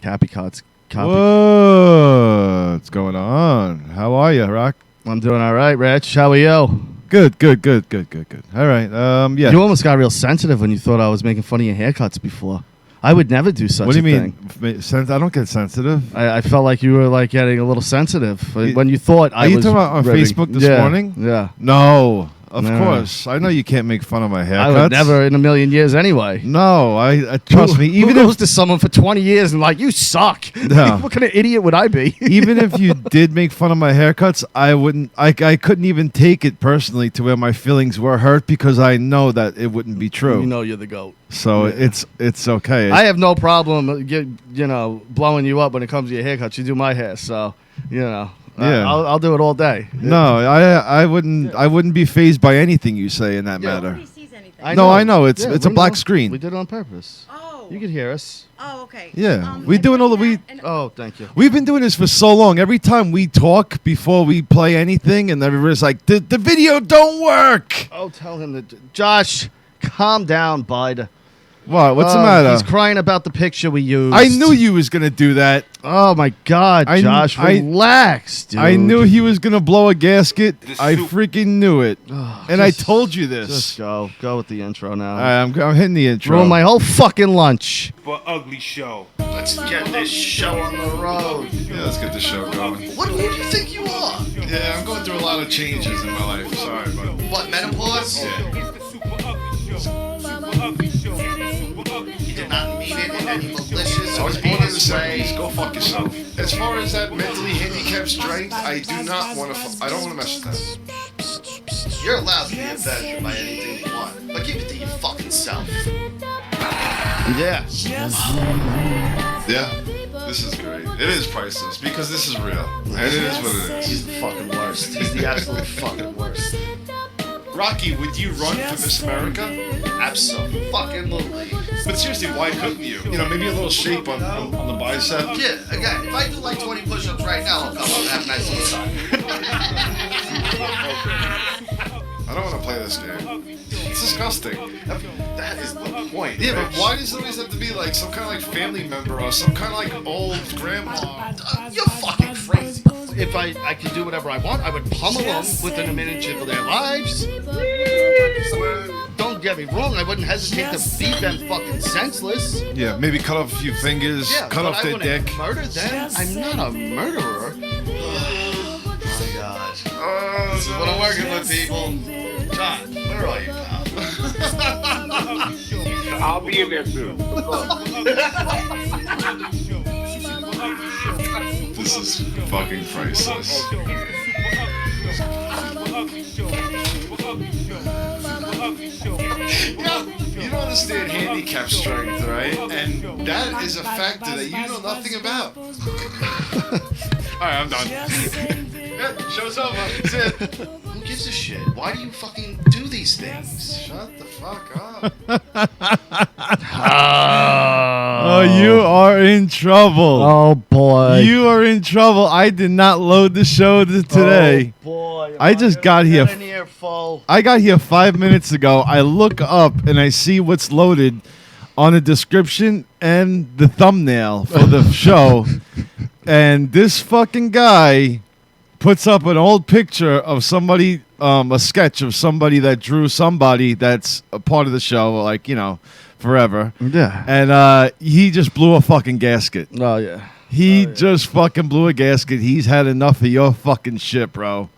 Happy Cots. What's going on? How are you, Rock? I'm doing all right, Rich. How are you? Good. All right. Yeah. You almost got real sensitive when you thought I was making fun of your haircuts before. I would never do such a thing. What do you mean? I don't get sensitive. I felt like you were like getting a little sensitive when you thought I was. Are you talking about on Facebook this morning? Yeah. No. Of course. I know you can't make fun of my haircuts. I would never in a million years anyway. No, I trust me. Even goes to someone for 20 years and like, you suck. No. What kind of idiot would I be? Even if you did make fun of my haircuts, I wouldn't. I couldn't even take it personally to where my feelings were hurt because I know that it wouldn't be true. You know you're the GOAT. So it's okay. I have no problem, blowing you up when it comes to your haircuts. You do my hair, so Yeah. I'll do it all day. No, I wouldn't. I wouldn't be fazed by anything you say in that matter. Nobody sees anything. I know. It's a black screen. We did it on purpose. Oh. You could hear us. Oh, okay. Yeah, we doing all the Oh, thank you. We've been doing this for so long. Every time we talk before we play anything, and everybody's like, "The video don't work." Oh, tell him that. Josh, calm down, bud. What? What's the matter? He's crying about the picture we used. I knew you was gonna do that. Oh my God, Josh, relax, dude. I knew he was gonna blow a gasket. I freaking knew it, and I told you this. Just go with the intro now. All right, I'm hitting the intro. Ruin my whole fucking lunch. SuperUgly Show. Let's get this show on the road. Yeah, let's get the show going. Who do you think you are? Yeah, I'm going through a lot of changes in my life. Sorry, but What, menopause? yeah. You did not mean it in any malicious I or was born in the heinous way. 70s. Go fuck yourself. As far as that mentally handicapped strength, I do not want to. I don't want to mess with that. You're allowed to be offended by anything you want, but keep it to your fucking self. Yeah. Yeah, this is great. It is priceless because this is real, and it is what it is. He's the fucking worst. He's the absolute fucking worst. Rocky, would you run for Miss America? Absolutely. But seriously, why couldn't you? You know, maybe a little shape on the bicep. Yeah, again, if I do like 20 push-ups right now, I'll come up and have a nice little time. I don't want to play this game. It's disgusting. That is the point. Yeah, but why does it always have to be like some kind of like family member or some kind of like old grandma? You're fucking crazy. If I could do whatever I want, I would pummel them within a minute of their lives. Don't get me wrong, I wouldn't hesitate to beat them fucking senseless. Yeah, maybe cut off a few fingers, cut off their dick. Murder them? I'm not a murderer. Oh my God. This is what I'm working with, people. John, where are you, pal? I'll be in there soon. This is fucking priceless. You don't understand handicap strength, right? And that is a factor that you know nothing about. Alright, I'm done. Yeah, show's over. That's it. Who gives a shit? Why do you fucking do these things? Shut the fuck up. Oh, you are in trouble. Oh boy. You are in trouble. I did not load the show today. Oh boy. I just got here. I got here 5 minutes ago. I look up and I see what's loaded on the description and the thumbnail for the show. And this fucking guy puts up an old picture of somebody, a sketch of somebody that drew somebody that's a part of the show, like, forever. Yeah. And he just blew a fucking gasket. Oh, yeah. He just fucking blew a gasket. He's had enough of your fucking shit, bro.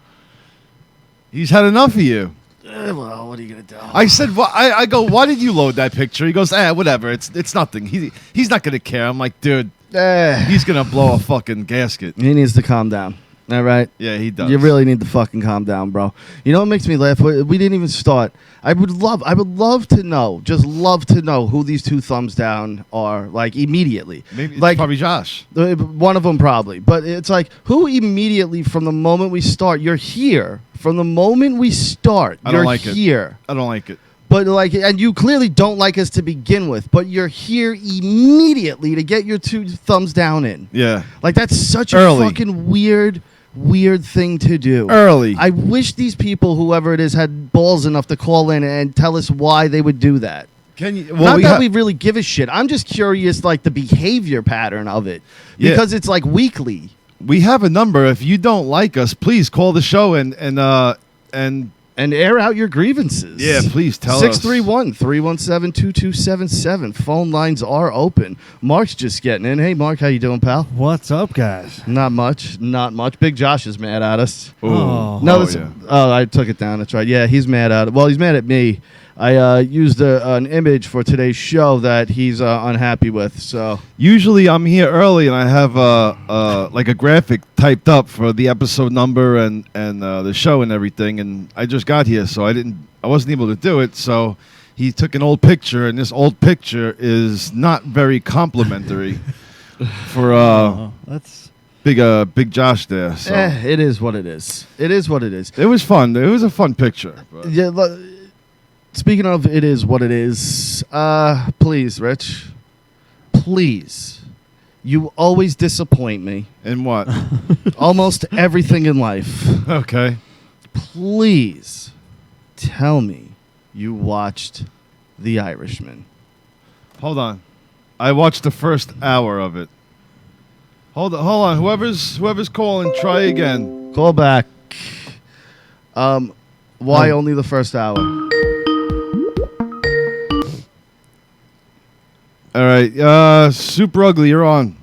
He's had enough of you. Well, what are you going to do? I said, well, I go, why did you load that picture? He goes, whatever. It's nothing. He's not going to care. I'm like, dude, he's going to blow a fucking gasket. He needs to calm down. All right? Yeah, he does. You really need to fucking calm down, bro. You know what makes me laugh? We didn't even start. I would love to know, just love to know who these two thumbs down are, like, immediately. Maybe like, probably Josh. One of them probably. But it's like, who immediately from the moment we start, you're here. From the moment we start, you're here. I don't like it. But and you clearly don't like us to begin with, but you're here immediately to get your two thumbs down in. Yeah. Like, that's such a fucking weird thing to do. Early. I wish these people, whoever it is, had balls enough to call in and tell us why they would do that. Can you? Not that we really give a shit. I'm just curious, like the behavior pattern of it, Yeah. because it's like weekly. We have a number. If you don't like us, please call the show and air out your grievances. Yeah, please tell us. 631-317-2277. Phone lines are open. Mark's just getting in. Hey, Mark, how you doing, pal? What's up, guys? Not much. Big Josh is mad at us. Oh. I took it down. That's right. Yeah, he's mad at it. Well, he's mad at me. I used an image for today's show that he's unhappy with. So usually I'm here early and I have like a graphic typed up for the episode number and the show and everything. And I just got here, so I wasn't able to do it. So he took an old picture, and this old picture is not very complimentary for That's Big Josh there. So it is what it is. It is what it is. it was fun. It was a fun picture. But. Yeah. Speaking of it is what it is, please, Rich, please, you always disappoint me. And what? Almost everything in life. Okay. Please tell me you watched The Irishman. Hold on. I watched the first hour of it. Hold on. Whoever's calling, try again. Call back. Why only the first hour? All right. Super Ugly, you're on.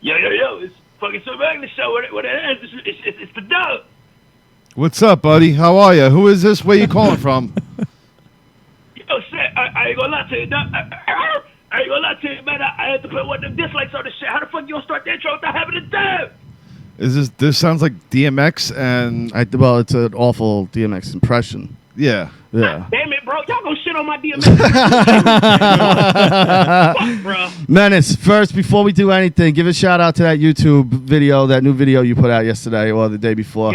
Yo, it's fucking SuperUgly Show. What it is? It's the dub. What's up, buddy? How are you? Who is this? Where you calling from? Yo, shit, I ain't gonna lie to you, dog. I ain't gonna lie to you, man. I had to put one of them dislikes on the shit. How the fuck you gonna start the intro without having a dub? This sounds like DMX and Well, it's an awful DMX impression. yeah. Yeah. Damn it, bro. Y'all gonna shit on my DMX. Fuck, bro. Menace, first, before we do anything, give a shout out to that YouTube video, that new video you put out yesterday or the day before.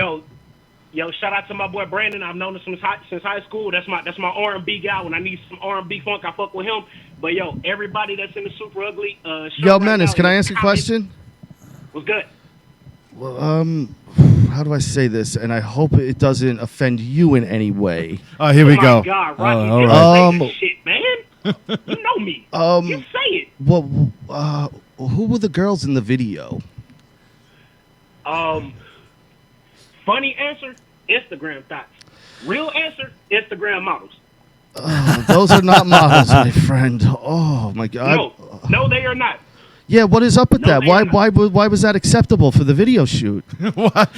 Yo, shout out to my boy Brandon. I've known him since high school. That's my R&B guy. When I need some R&B funk, I fuck with him. But yo, everybody that's in the Super Ugly show. Yo, right Menace, now, can I ask a question? What's good? How do I say this? And I hope it doesn't offend you in any way. Oh, here we Oh go. my God, Rocky, all you right. say this shit, man. You know me. You say it. Well, who were the girls in the video? Funny answer, Instagram thoughts. Real answer, Instagram models. Those are not models, my friend. Oh my God. No, they are not. Yeah, what is up with No, that? they Why are not. why was that acceptable for the video shoot? What?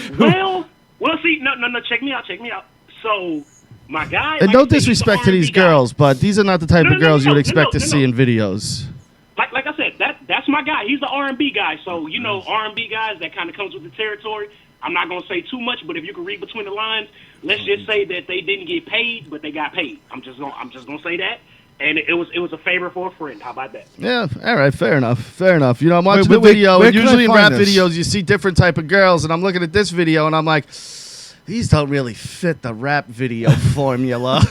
Well, see, no, check me out. So, my guy. And like no I said, he's the disrespect to these R&B guy. girls, but these are not the type No, of girls you would expect to no. see in videos. Like I said, that's my guy. He's the R&B guy. So R&B guys, that kind of comes with the territory. I'm not gonna say too much, but if you can read between the lines, let's just say that they didn't get paid, but they got paid. I'm just gonna say that. And it was a favor for a friend. How about that? Yeah, all right, fair enough. You know, I'm watching Wait, the video, where and can I usually in find rap this? videos, you see different type of girls, and I'm looking at this video, and I'm like, these don't really fit the rap video formula.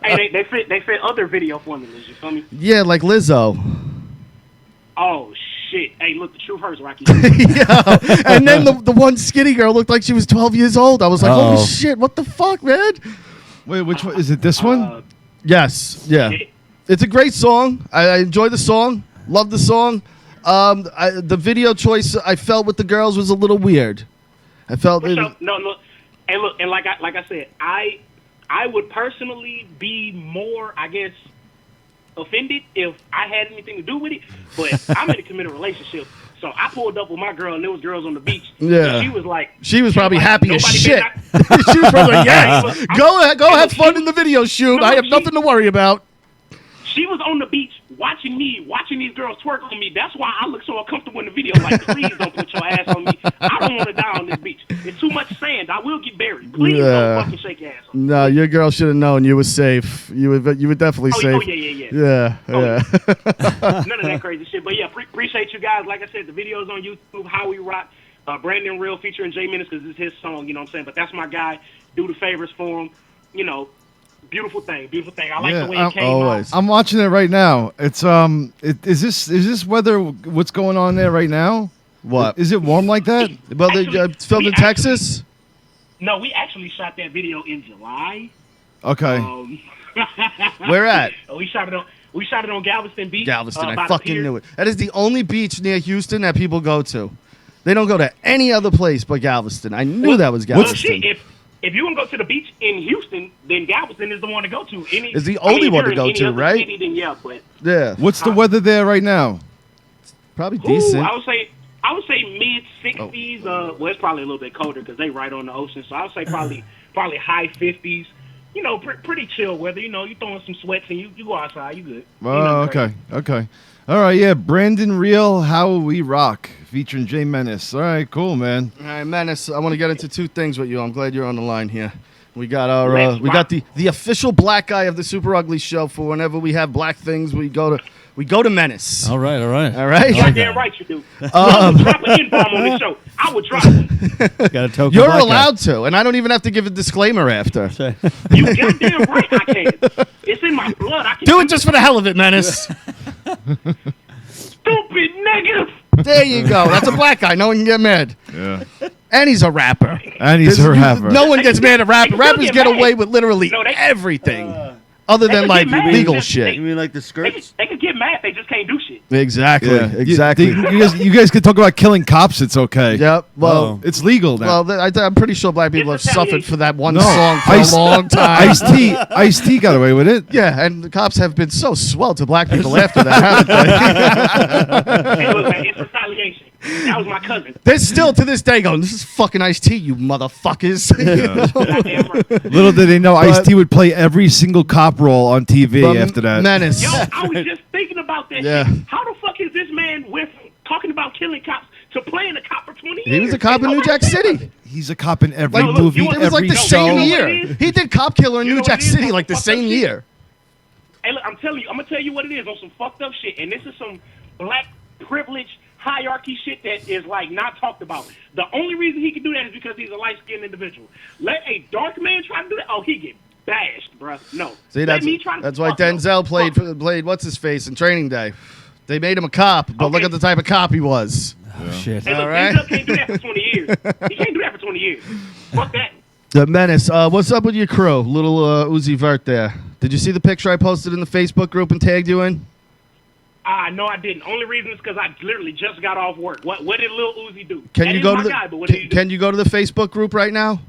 Hey, they fit other video formulas. You feel me? Yeah, like Lizzo. Oh shit! Hey, look, the truth hurts, Rocky. Yeah, and then the one skinny girl looked like she was 12 years old. I was like, Uh-oh. holy shit, what the fuck, man? Wait, which one is it? This one? Yes, yeah. Shit. It's a great song. I enjoy the song. Love the song. The video choice I felt with the girls was a little weird. I felt it, No. And look, and like I said, I would personally be more, I guess, offended if I had anything to do with it. But I'm in a committed relationship, so I pulled up with my girl, and there was girls on the beach. Yeah. And she was probably like, happy as nobody shit. better She was probably like, Yeah, yes, I'm- go I'm- have fun in the video shoot. No, I have she- nothing to worry about. She was on the beach watching these girls twerk on me. That's why I look so uncomfortable in the video. Like, please don't put your ass on me. I don't want to die on this beach. It's too much sand. I will get buried. Please Yeah. don't fucking shake your ass on me. No, your girl should have known you were safe. You were definitely Oh, safe. yeah. Yeah. None of that crazy shit. But yeah, appreciate you guys. Like I said, the video's on YouTube, How We Rock. Brandon Real featuring J Menace because it's his song, you know what I'm saying? But that's my guy. Do the favors for him. You know, beautiful thing. I like Yeah, the way it came always. out. I'm watching it right now. It's is this weather? What's going on there right now? What? Is it warm like that? Well, Actually, it's filmed we in Texas. No, we actually shot that video in July. Okay. Where at? We shot it on Galveston Beach. Galveston. by I the fucking pier. knew it. That is the only beach near Houston that people go to. They don't go to any other place but Galveston. I knew that was Well, Galveston. shit, if you want to go to the beach in Houston, then Galveston is the one to go to. It's the only one to go to, right? City, then yeah, but Yeah. What's the weather there right now? Probably decent. I would say mid 60s. Well, it's probably a little bit colder because they right on the ocean. So I would say probably high 50s. You know, pretty chill weather. You know, you throwing some sweats and you go outside. You good. Oh, okay. All right, yeah. Brandon Real, How We Rock, featuring Jay Menace. All right, cool, man. All right, Menace, I want to get into two things with you. I'm glad you're on the line here. We got our the official black guy of the Super Ugly Show for whenever we have black things, we go to Menace. All right. All right? Goddamn right you do. I would drop an N-bomb on this show. I would drop one. Got a token. You're black guy. allowed to, and I don't even have to give a disclaimer after. You goddamn right I can. It's in my blood. I can Do it just for the hell of it, Menace. Stupid negative. There you go. That's a black guy. No one can get mad. Yeah. And he's a rapper. And he's her rapper. No one gets mad at rappers. They still Rappers get get mad. away with literally No, they- everything. Other They than could like get mad. legal They- shit. You mean like the They skirts? can get mad. They just can't do shit. Exactly. Yeah. Exactly. You guys can talk about killing cops. It's okay. Yep. Well, Oh. It's legal now. well, I'm pretty sure black people have It's suffered for that one No. song for Ice- a long time. Ice-T got away with it. Yeah, and the cops have been so swell to black people after that, haven't they? Hey, look, man, it's retaliation. That was my cousin. They're still to this day going, "This is fucking Ice-T, you motherfuckers." Goddamn right. Little did they know Ice-T would play every single cop role on TV But after that. Menace. Yo, I was just thinking about that Yeah. shit. How the fuck is this man with talking about killing cops to playing a cop for 20 years? He was a cop in New Jack City. He's a cop in every Like, look, movie, you want- It was like every the show. same You know year. what it is? He did Cop Killer in You know New what Jack it is? City like the Fucked same up shit. year. Hey, look, I'm gonna tell you what it is on some fucked up shit, and this is some black privilege hierarchy shit that is like not talked about. The only reason he can do that is because he's a light-skinned individual. Let a dark man try to do that, oh, he get bashed, bruh. No. See, Let me try to that's why fuck him. Denzel Fuck. played what's his face in Training Day. They made him a cop, but look Okay. at the type of cop he was. Oh, shit. Hey, look, All right. Denzel can't do that for 20 years. He can't do that for 20 years. Fuck that. The Menace. What's up with your crew? Little Uzi Vert there. Did you see the picture I posted in the Facebook group and tagged you in? No, I didn't. Only reason is because I literally just got off work. What did Lil Uzi do? Can That you is go my to the guy, but what did he do? Can you go to the Facebook group right now?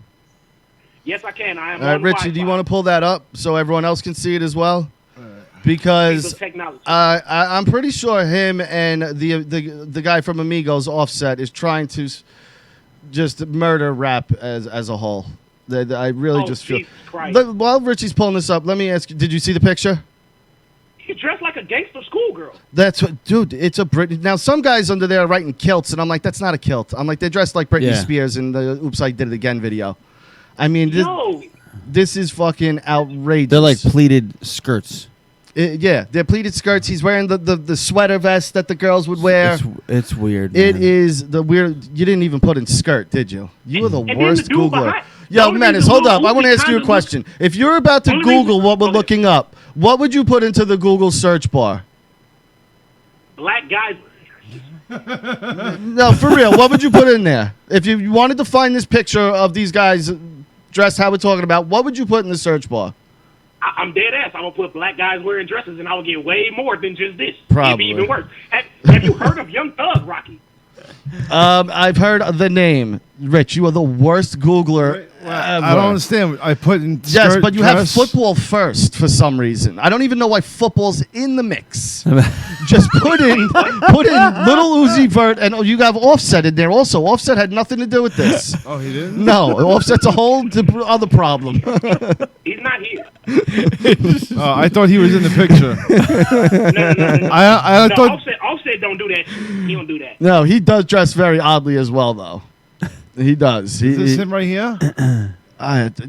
Yes, I can. I am All right, on Ritchie, do you want to pull that up so everyone else can see it as well? Because technology? I'm pretty sure him and the guy from Amigos, Offset, is trying to just murder rap as a whole. I really Oh, just feel. Jesus Christ. While Richie's pulling this up, let me ask you: did you see the picture? He's dressed like a gangster schoolgirl. That's what, dude. It's a Britney. Now some guys under there are writing kilts, and I'm like, that's not a kilt. I'm like, they're dressed like Britney Yeah. Spears in the "Oops, I Did It Again" video. I mean, this is fucking outrageous. They're like pleated skirts. Yeah, they're pleated skirts. He's wearing the sweater vest that the girls would wear. It's weird. It man. is the weird. You didn't even put in skirt, did you? You were the then worst the dude Googler. behind- the Yo, only Menace, reason hold Lil up. I want to Uzi ask you a kinda question. If you're about to Only reason- Google what we're okay. looking up, what would you put into the Google search bar? Black guys. No, for real. What would you put in there? If you wanted to find this picture of these guys dressed how we're talking about, what would you put in the search bar? I'm dead ass. I'm gonna put black guys wearing dresses, and I will get way more than just this. Probably. It'd be even worse. Have you heard of Young Thug, Rocky? I've heard the name. Rich, you are the worst Googler ever. I don't understand. I put in Yes, skirt, but you have dress. football first for some reason. I don't even know why football's in the mix. Just put in Little Uzi Vert, and you have Offset in there also. Offset had nothing to do with this. Oh, he didn't? No, Offset's a whole other problem. He's not here. Oh, I thought he was in the picture. No. I No, thought. Offset don't do that. He don't do that. No, he does dress very oddly as well, though. He does. Is this him right here?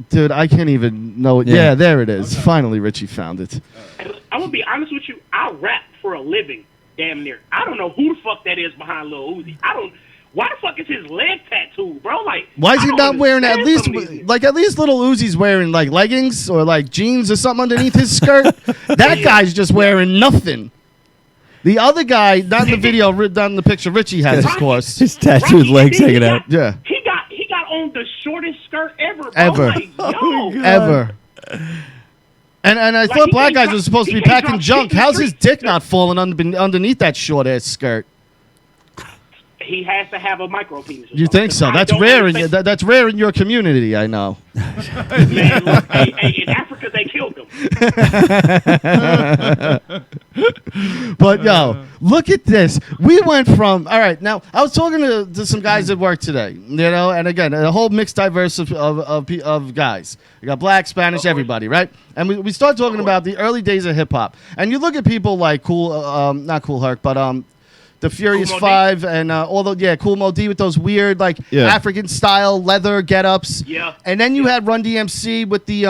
Dude, I can't even know it. Yeah. Yeah, there it is. Finally, Richie found it. And I'm gonna be honest with you. I rap for a living, damn near. I don't know who the fuck that is behind Lil Uzi. Why the fuck is his leg tattooed, bro? Like, Why is I he don't not wearing at understand least some of these- at least Little Uzi's wearing like leggings or like jeans or something underneath his skirt? That guy's just wearing nothing. The other guy, not in the video, not in the picture Richie has, of course. His tattooed Rocky, legs he hanging got- out. Yeah. He got on the shortest skirt ever, bro. Ever. Like, yo. Ever. And I Like, thought he black can't guys were drop- supposed to he be can't packing drop junk. shit in the How's his street. dick not falling underneath that short ass skirt? He has to have a micro penis. or You something, think 'cause so? I That's don't rare in understand- that's rare in your community. I know. Man, look, hey, in Africa they killed them. But yo, look at this. We went from all right. Now I was talking to some guys at work today. You know, and again, a whole mixed diverse of guys. You got black, Spanish, everybody, right? And we start talking about the early days of hip hop. And you look at people like not Cool Herc, but the Furious Kool Moe Five and all the Cool Mo D with those weird like African style leather get-ups. Yeah. And then you had Run DMC with the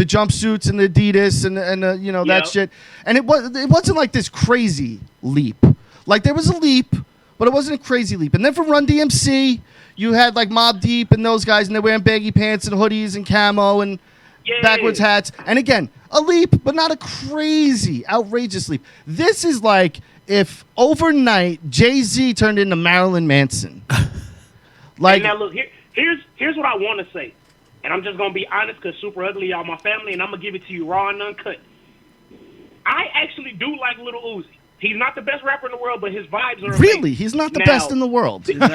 jumpsuits and the Adidas and you know that shit. And it wasn't like this crazy leap. Like there was a leap, but it wasn't a crazy leap. And then from Run DMC, you had like Mobb Deep and those guys, and they're wearing baggy pants and hoodies and camo and backwards hats. And again, a leap, but not a crazy, outrageous leap. This is like if overnight Jay-Z turned into Marilyn Manson. Like, And now look, here's what I want to say, and I'm just gonna be honest because Super Ugly, y'all my family, and I'm gonna give it to you raw and uncut. I actually do like Lil Uzi. He's not the best rapper in the world, but his vibes are really, amazing. he's not the Now- best in the world. No,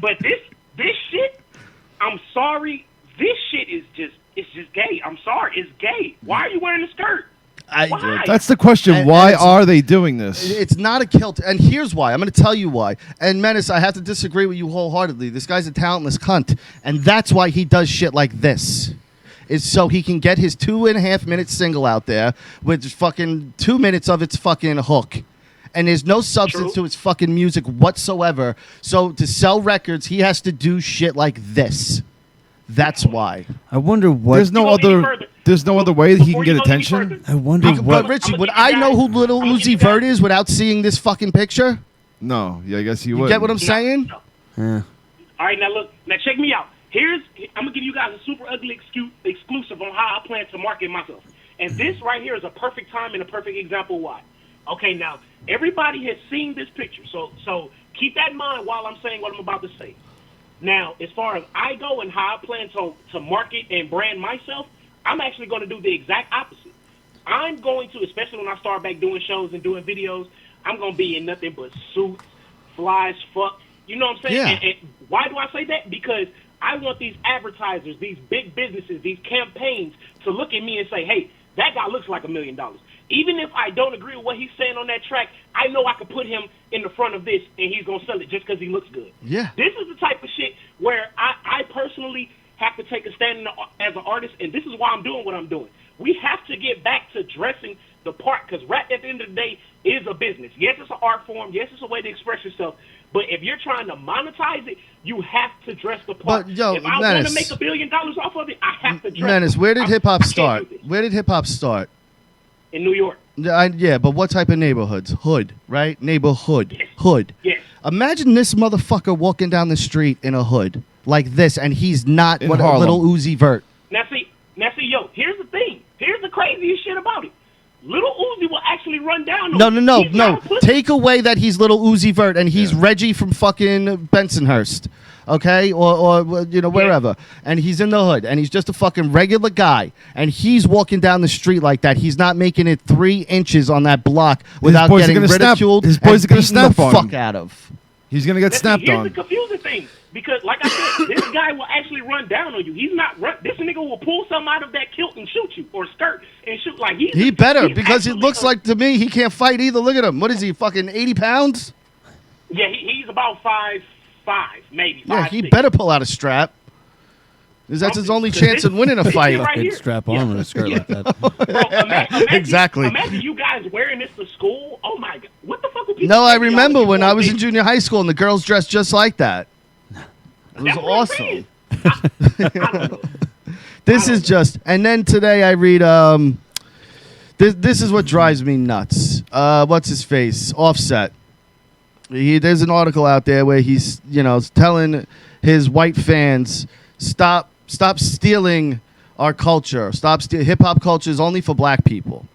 but this shit, I'm sorry, this shit is just gay. I'm sorry, it's gay. Why are you wearing a skirt? Why? That's the question. And Why it's- are they doing this? It's not a kilt, and here's why. I'm going to tell you why. And Menace, I have to disagree with you wholeheartedly. This guy's a talentless cunt, and that's why he does shit like this. Is so he can get his 2.5 minute single out there with fucking 2 minutes of its fucking hook. And there's no substance to his fucking music whatsoever. So to sell records, he has to do shit like this. That's why. I wonder what. There's no You go any other. further. There's no other way that he Before can you get go any attention. further, I wonder But what. Richie, I'ma would give you I know guys- who Little I'ma give Uzi you Vert guys- is without seeing this fucking picture? No, yeah, I guess you You would. get what I'm saying? Yeah. All right, now look, now check me out. I'm gonna give you guys a Super Ugly exclusive on how I plan to market myself. And this right here is a perfect time and a perfect example why. Okay, now everybody has seen this picture, so keep that in mind while I'm saying what I'm about to say. Now, as far as I go and how I plan to market and brand myself, I'm actually going to do the exact opposite. I'm going to, especially when I start back doing shows and doing videos, I'm going to be in nothing but suits, fly as fuck. You know what I'm saying? Yeah. And why do I say that? Because I want these advertisers, these big businesses, these campaigns to look at me and say, hey, that guy looks like $1 million. Even if I don't agree with what he's saying on that track, I know I could put him in the front of this and he's going to sell it just because he looks good. Yeah. This is the type of shit where I personally have to take a stand as an artist, and this is why I'm doing what I'm doing. We have to get back to dressing the part because rap at the end of the day is a business. Yes, it's an art form. Yes, it's a way to express yourself. But if you're trying to monetize it, you have to dress the part. But, yo, if I want Menace. to make $1 billion off of it, I have to dress. Menace, where did I- hip hop I can't start? do this. Where did hip hop start? In New York. Yeah, but what type of neighborhoods? Hood, right? Neighborhood. Yes. Hood. Yes. Imagine this motherfucker walking down the street in a hood like this, and he's not In what a Harlem. Little Uzi Vert. Now see, yo, here's the thing. Here's the craziest shit about it. Little Uzi will actually run down on you. No. He's not a pussy. Take away that he's Little Uzi Vert and he's Reggie from fucking Bensonhurst, okay, or you know wherever, and he's in the hood and he's just a fucking regular guy and he's walking down the street like that. He's not making it 3 inches on that block without boys are getting gonna snap- ridiculed. his boys and are gonna beaten snap the on fuck him. out of. He's gonna get Now, see, snapped here's on. the confusing thing. Because, like I said, this guy will actually run down on you. He's not run. This nigga will pull something out of that kilt and shoot you, or skirt and shoot. Like He better he's because it actually looks like to me he can't fight either. Look at him. What is he? Fucking 80 pounds? Yeah, he's about 5'5", maybe. Yeah, 5'6". he better pull out a strap. 'Cause that's his only chance in winning a This fight. shit right Fucking here. strap on with a skirt like that. Bro, imagine, Exactly. Imagine you guys wearing this to school. Oh my god, what the fuck would people? No, I think y'all remember if you when I wore was this? in junior high school and the girls dressed just like that. It was That's what I'm awesome. saying. I don't know. This is just, and then today I read, this is what drives me nuts. What's his face? Offset. There's an article out there where he's, telling his white fans, stop stealing our culture. Hip hop culture is only for black people.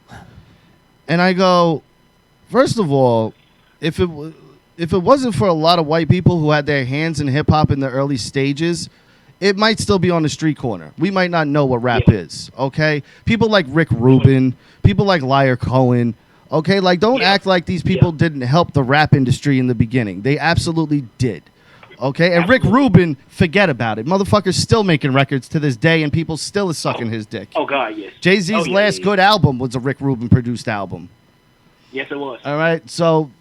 And I go, first of all, if it wasn't for a lot of white people who had their hands in hip hop in the early stages, it might still be on the street corner. We might not know what rap is, okay? People like Rick Rubin, people like Liar Cohen, okay? Like, don't act like these people didn't help the rap industry in the beginning. They absolutely did, okay? And Rick Rubin, forget about it. Motherfucker's still making records to this day, and people still is sucking his dick. Oh, God, yes. Jay-Z's last good album was a Rick Rubin-produced album. Yes, it was. All right, so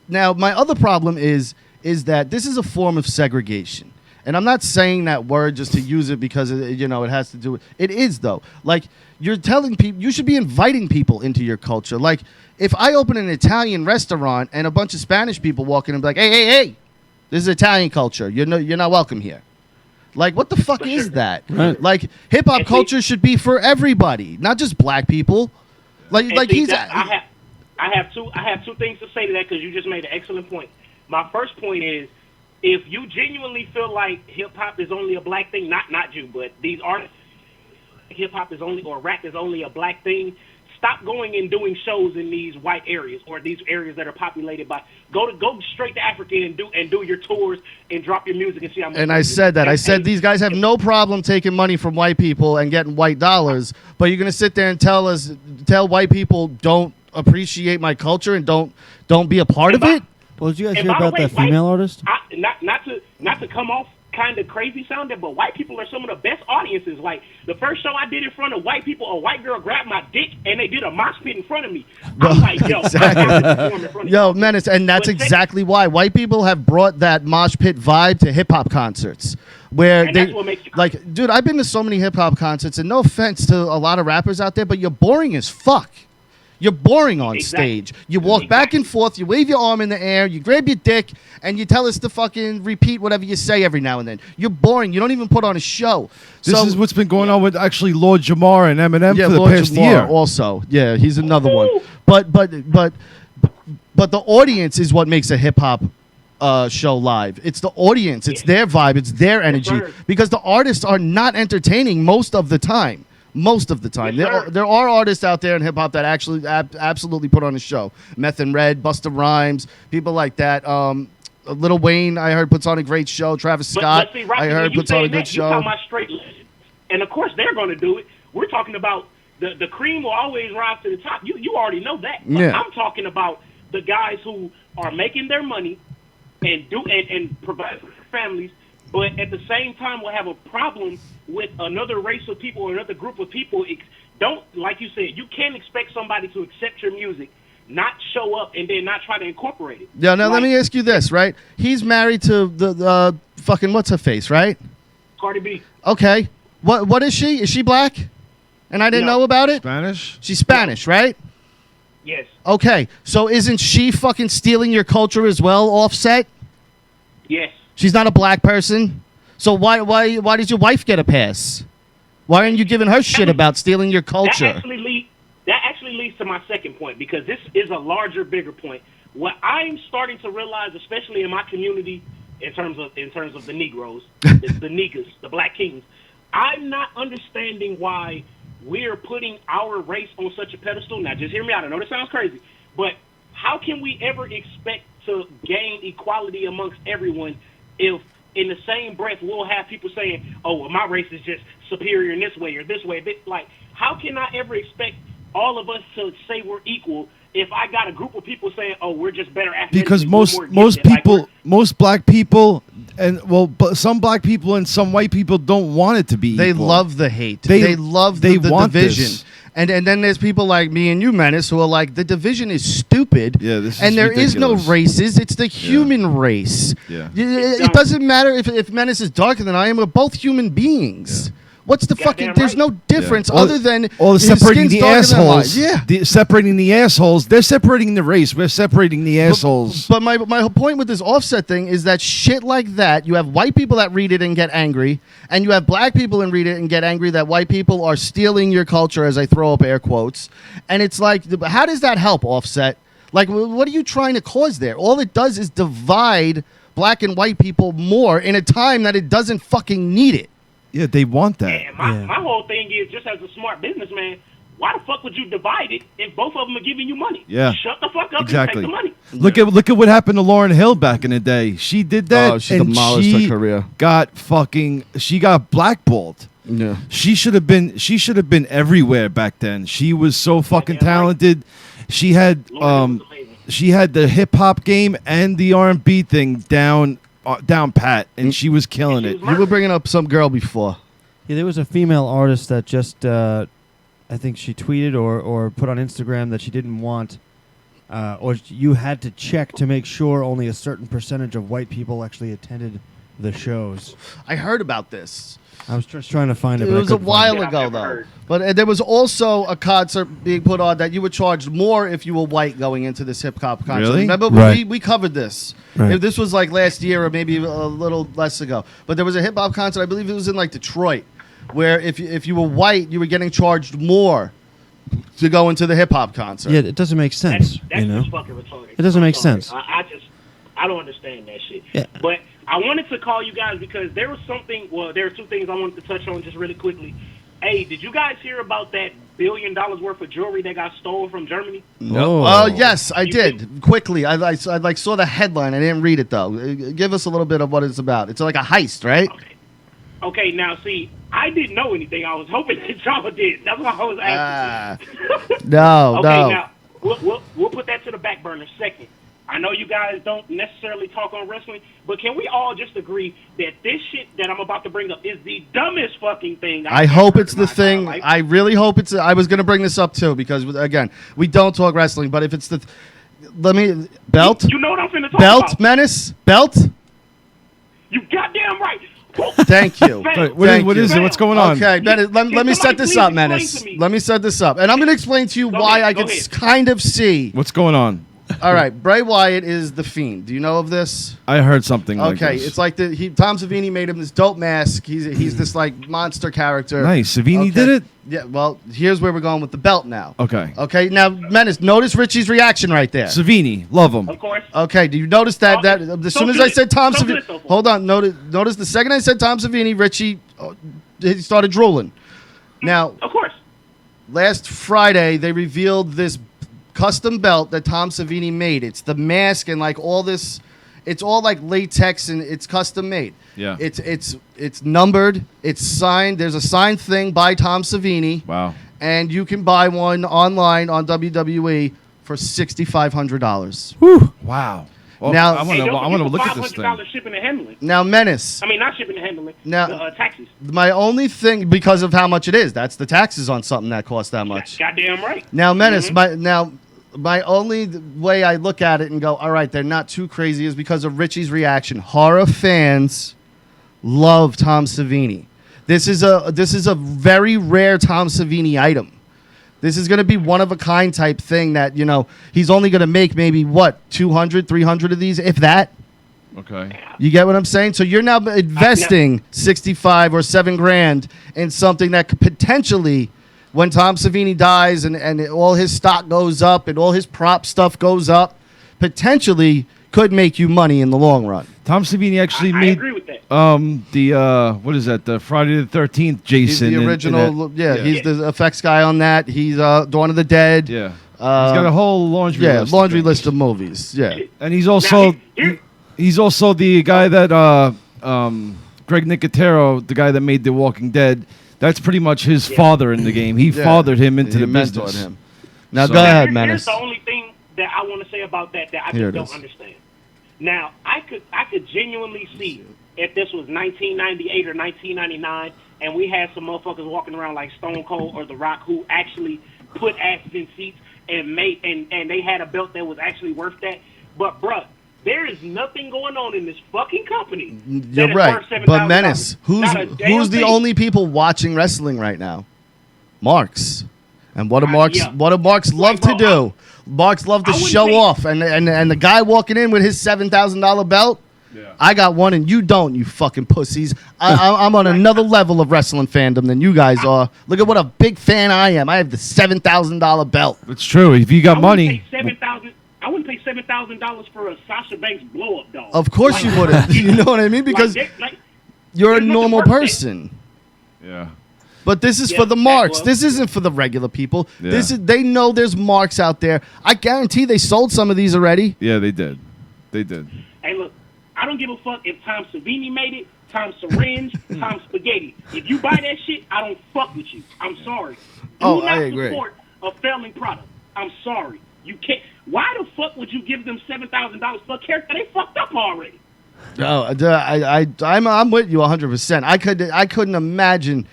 now my other problem is that this is a form of segregation. And I'm not saying that word just to use it because, it has to do with... It is, though. Like, you're telling people... You should be inviting people into your culture. Like, if I open an Italian restaurant and a bunch of Spanish people walk in and be like, hey, this is Italian culture. You're not welcome here. Like, what the fuck is that? Right. Like, hip-hop culture should be for everybody, not just black people. I have two things to say to that because you just made an excellent point. My first point is, if you genuinely feel like hip-hop is only a black thing, not you, but these artists, hip-hop is only, or rap is only a black thing, stop going and doing shows in these white areas or these areas that are populated by, go straight to Africa and do your tours and drop your music and see how much. And I said that. I said these guys have no problem taking money from white people and getting white dollars, but you're going to sit there and tell white people don't appreciate my culture and don't be a part of it? Well, did you guys hear about that female artist? Not to come off kind of crazy sounding, but white people are some of the best audiences. Like, the first show I did in front of white people, a white girl grabbed my dick and they did a mosh pit in front of me. I'm like, yo, exactly. Yo, Menace, and that's exactly why white people have brought that mosh pit vibe to hip hop concerts. Where that's what makes you like, dude, I've been to so many hip hop concerts, and no offense to a lot of rappers out there, but you're boring as fuck. You're boring on stage. You walk back and forth, you wave your arm in the air, you grab your dick, and you tell us to fucking repeat whatever you say every now and then. You're boring. You don't even put on a show. This is what's been going on with actually Lord Jamar and Eminem for the past year. Also, yeah, he's another one. But the audience is what makes a hip hop show live. It's the audience. It's their vibe. It's their energy. Because the artists are not entertaining most of the time. Most of the time. Yes, there are artists out there in hip-hop that actually absolutely put on a show. Meth and Red, Busta Rhymes, people like that. Lil Wayne, I heard, puts on a great show. Travis Scott, see, Rocky, I heard, puts on a good show. You my straight list. And, of course, they're going to do it. We're talking about the cream will always rise to the top. You already know that. But I'm talking about the guys who are making their money and provide for their families, but at the same time will have a problem with another race of people or another group of people. Don't, like you said, you can't expect somebody to accept your music, not show up, and then not try to incorporate it. Yeah, now let me ask you this, right? He's married to the fucking what's-her-face, right? Cardi B. Okay. What is she? Is she black? And I didn't know about it? Spanish? She's Spanish, right? Yes. Okay. So isn't she fucking stealing your culture as well, Offset? Yes. She's not a black person? So why did your wife get a pass? Why aren't you giving her shit about stealing your culture? That actually leads to my second point, because this is a larger, bigger point. What I'm starting to realize, especially in my community, in terms of the Negroes, the niggas, the black kings, I'm not understanding why we're putting our race on such a pedestal. Now, just hear me out. I know this sounds crazy, but how can we ever expect to gain equality amongst everyone if in the same breath we'll have people saying, oh, well, my race is just superior in this way or this way? Like, how can I ever expect all of us to say we're equal if I got a group of people saying, oh, we're just better athletes? Because most black people, and some black people and some white people don't want it to be They equal. love the hate. They love the division. This. And then there's people like me and you, Menace, who are like, the division is stupid. Yeah, this is and there ridiculous. is no races. It's the human race. Yeah. It doesn't matter if Menace is darker than I am. We're both human beings. Yeah. What's the fucking... There's no difference other than... separating the assholes. Yeah. Separating the assholes. They're separating the race. We're separating the assholes. But my point with this Offset thing is that shit like that, you have white people that read it and get angry, and you have black people and read it and get angry that white people are stealing your culture, as I throw up air quotes. And it's like, how does that help, Offset? Like, what are you trying to cause there? All it does is divide black and white people more in a time that it doesn't fucking need it. Yeah, they want that. And my whole thing is, just as a smart businessman, why the fuck would you divide it if both of them are giving you money? Yeah. Shut the fuck up exactly. and take the money. Look at what happened to Lauryn Hill back in the day. She did that. Oh, she and demolished she her career. She got blackballed. Yeah. She should have been everywhere back then. She was so fucking talented. She had the hip hop game and the R&B thing down pat, and she was killing it. You were bringing up some girl before. Yeah, there was a female artist that just, I think she tweeted or put on Instagram that she didn't want, or you had to check to make sure only a certain percentage of white people actually attended the shows. I heard about this. I was just trying to find it. It was a while ago, though. But there was also a concert being put on that you were charged more if you were white going into this hip-hop concert. Really? Remember, Right. we covered this. Right. This was like last year or maybe a little less ago. But there was a hip-hop concert, I believe it was in like Detroit, where if you were white, you were getting charged more to go into the hip-hop concert. Yeah, it doesn't make sense. That's you know, just fucking retarded. It doesn't make I'm sorry. sense. I don't understand that shit. Yeah. But I wanted to call you guys because there was something. Well, there are two things I wanted to touch on just really quickly. Hey, did you guys hear about that $1 billion worth of jewelry that got stolen from Germany? No. Oh. Yes, I did. Quickly, I saw the headline. I didn't read it though. Give us a little bit of what it's about. It's like a heist, right? Okay. Now see, I didn't know anything. I was hoping that y'all did. That's why I was asking. No, Okay, no. now we'll put that to the back burner. Second, I know you guys don't necessarily talk on wrestling, but can we all just agree that this shit that I'm about to bring up is the dumbest fucking thing? I hope it's the thing. I really hope it's. I was going to bring this up too because again, we don't talk wrestling. But if it's the, belt. You know what I'm finna talk Belt about? menace belt. You goddamn right. Thank you. Thank What is you. it? What's going on? Okay, Menace, let me set this please up, explain Menace. to me? Let me set this up, and I'm going to explain to you why I go can ahead. kind of see. What's going on? All right, Bray Wyatt is the Fiend. Do you know of this? I heard something like Okay, this. it's like Tom Savini made him this dope mask. He's this like monster character. Nice. Savini Okay. did it? Yeah. Well, here's where we're going with the belt now. Okay. Okay. Now, Menace, notice Ritchie's reaction right there. Savini, love him. Of course. Okay. Do you notice that as soon as I said Tom So Savini, good. hold on. Notice the second I said Tom Savini, Ritchie, he started drooling. Now, Of course. last Friday they revealed this custom belt that Tom Savini made. It's the mask and like all this. It's all like latex and it's custom made. Yeah. It's numbered. It's signed. There's a signed thing by Tom Savini. Wow. And you can buy one online on WWE for $6,500. Whew. Wow. Well, Now- I Hey, want don't to forget look the at this thing. $500 shipping and handling. Now, Menace. I mean, not shipping and handling. Now- the taxes. My only thing, because of how much it is, that's the taxes on something that costs that much. Goddamn right. Now, Menace, my only way I look at it and go, all right, they're not too crazy, is because of Ritchie's reaction. Horror fans love Tom Savini. This is a very rare Tom Savini item. This is going to be one of a kind type thing that, he's only going to make maybe 200, 300 of these, if that. Okay. You get what I'm saying? So you're now investing 65 or $7,000 in something that could potentially, when Tom Savini dies and all his stock goes up and all his prop stuff goes up, potentially could make you money in the long run. Tom Savini actually I made agree with that. what is that? The Friday the 13th Jason. He's the original, he's the effects guy on that. He's Dawn of the Dead. Yeah. He's got a whole laundry list. Laundry of list of movies. Yeah. And he's also he's also the guy that Greg Nicotero, the guy that made The Walking Dead. That's pretty much his father in the game. He fathered him into He the mentored business. him. Now So- go ahead, Here's Menace. the only thing that I want to say about that I Here just it don't is. understand. Now, I could genuinely see if this was 1998 or 1999, and we had some motherfuckers walking around like Stone Cold or The Rock who actually put asses in seats and they had a belt that was actually worth that. But bruh, there is nothing going on in this fucking company. You're right. But Menace, who's the only people watching wrestling right now? Marks. And what do Marks love to do? Marks love to show off. And the guy walking in with his $7,000 belt, I got one and you don't, you fucking pussies. I'm on another level of wrestling fandom than you guys are. Look at what a big fan I am. I have the $7,000 belt. It's true. If you got money. I wouldn't pay $7,000 for a Sasha Banks blow-up doll. Of course you wouldn't. You know what I mean? Because you're a there's nothing normal worth it. person. Yeah. But this is Yeah, for the that marks. was. This isn't for the regular people. Yeah. They know there's marks out there. I guarantee they sold some of these already. Yeah, they did. They did. Hey, look, I don't give a fuck if Tom Savini made it, Tom Syringe, Tom Spaghetti. If you buy that shit, I don't fuck with you. I'm sorry. Do Oh, not I agree. support a failing product. I'm sorry. You can't. Why the fuck would you give them $7,000 for a character they fucked up already? No, I'm with you 100%. I couldn't imagine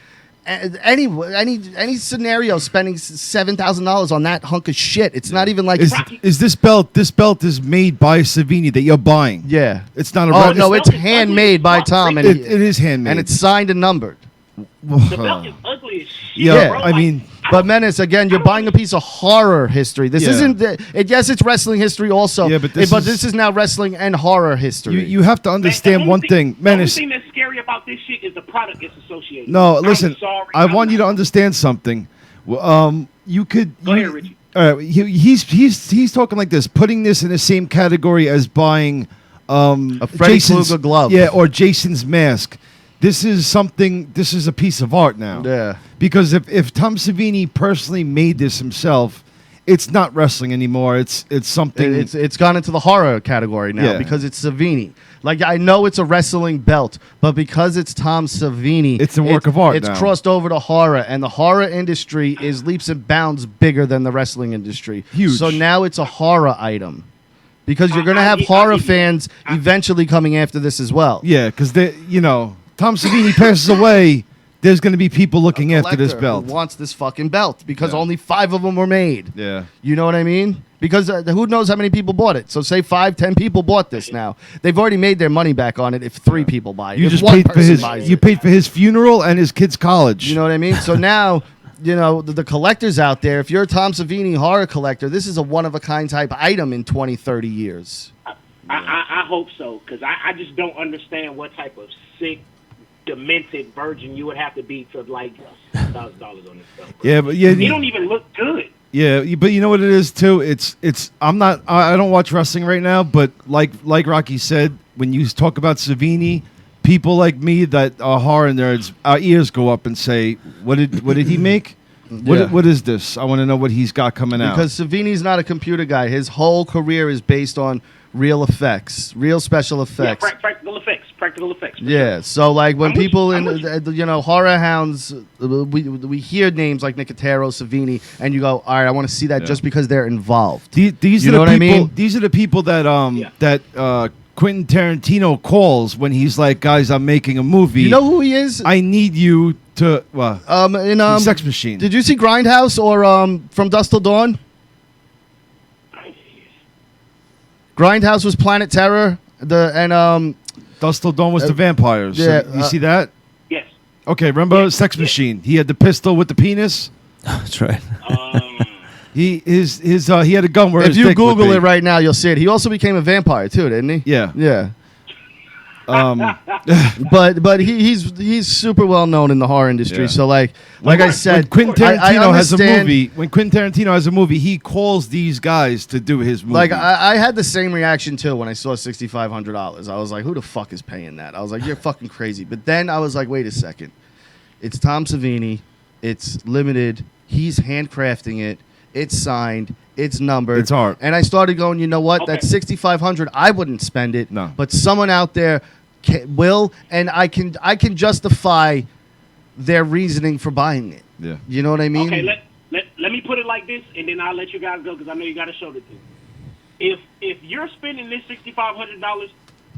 any scenario spending $7,000 on that hunk of shit. It's not even like Is this belt? This belt is made by Savini that you're buying. yeah. It's not a. Oh red- no, belt it's is handmade ugly by as fuck, Tom, right? and it is handmade, and it's signed and numbered. The belt is ugly as shit. Yeah, bro. I mean, But Menace, again, you're buying a piece of horror history. This Yeah. isn't. Yes, it's wrestling history also. Yeah, but this is now wrestling and horror history. you have to understand one thing, The only Menace. thing that's scary about this shit is the product it's associated. No, with. listen. I'm sorry. I want you to understand something. You could. Go ahead, Ritchie. All right, he's talking like this, putting this in the same category as buying A Freddy Jason's Krueger glove. yeah, or Jason's mask. This is something. This is a piece of art now. Yeah. Because if Tom Savini personally made this himself, it's not wrestling anymore. It's something. It's gone into the horror category now Yeah. because it's Savini. Like I know it's a wrestling belt, but because it's Tom Savini, It's a work of art It's now. crossed over to horror, and the horror industry is leaps and bounds bigger than the wrestling industry. Huge. So now it's a horror item because you're going to I- have I- horror I- fans eventually coming after this as well. yeah, because Tom Savini passes away. There's going to be people looking after this Collector belt. who wants this fucking belt because Yeah. only 5 of them were made. Yeah. You know what I mean? Because who knows how many people bought it? So say 5, 10 people bought this now. They've already made their money back on it if 3 people buy it. You if just one paid for person his. buys You it. paid for his funeral and his kid's college. You know what I mean? So now, the collectors out there, if you're a Tom Savini horror collector, this is a one-of-a-kind type item in 20, 30 years. I hope so, because I just don't understand what type of sick, demented virgin you would have to be to like $1,000 on this stuff. Bro. Yeah, but yeah, It don't even look good. yeah, but you know what it is too. It's. I'm not. I don't watch wrestling right now, but like Rocky said, when you talk about Savini, people like me that are horror nerds, our ears go up and say, "What did he make? Yeah. What is this? I want to know what he's got coming out." Because Savini's not a computer guy. His whole career is based on real effects, real special Yeah, effects. practical effects. Practical effects. for Yeah, so like when I'm with you, people I'm in horror hounds, we hear names like Nicotero, Savini, and you go, all right, I want to see that Yeah. just because they're involved. These You are know the what I people. mean? These are the people that Yeah. Quentin Tarantino calls when he's like, "Guys, I'm making a movie. You know who he is? I need you to In Sex Machine." Did you see Grindhouse or From Dusk Till Dawn? Grindhouse was Planet Terror. Dust Till Dawn was the vampires. yeah, you see that? Yes. Okay, remember Sex Machine? He had the pistol with the penis. That's right. He had a gun where if his you dick would Google be. it right now, you'll see it. He also became a vampire too, didn't he? Yeah. Yeah. Um, But he's super well known in the horror industry. Yeah. So like I said, when Quentin I Tarantino has a understand- movie, he calls these guys to do his movie. Like I had the same reaction too when I saw $6,500. I was like, who the fuck is paying that? I was like, you're fucking crazy. But then I was like, wait a second. It's Tom Savini. It's limited. He's handcrafting it. It's signed. It's numbered. It's art. And I started going, you know what? Okay. That's $6,500. I wouldn't spend it. No. But someone out there will, and I can justify their reasoning for buying it. yeah. You know what I mean? Okay, let me put it like this, and then I'll let you guys go because I know you got a show to do. If you're spending this $6,500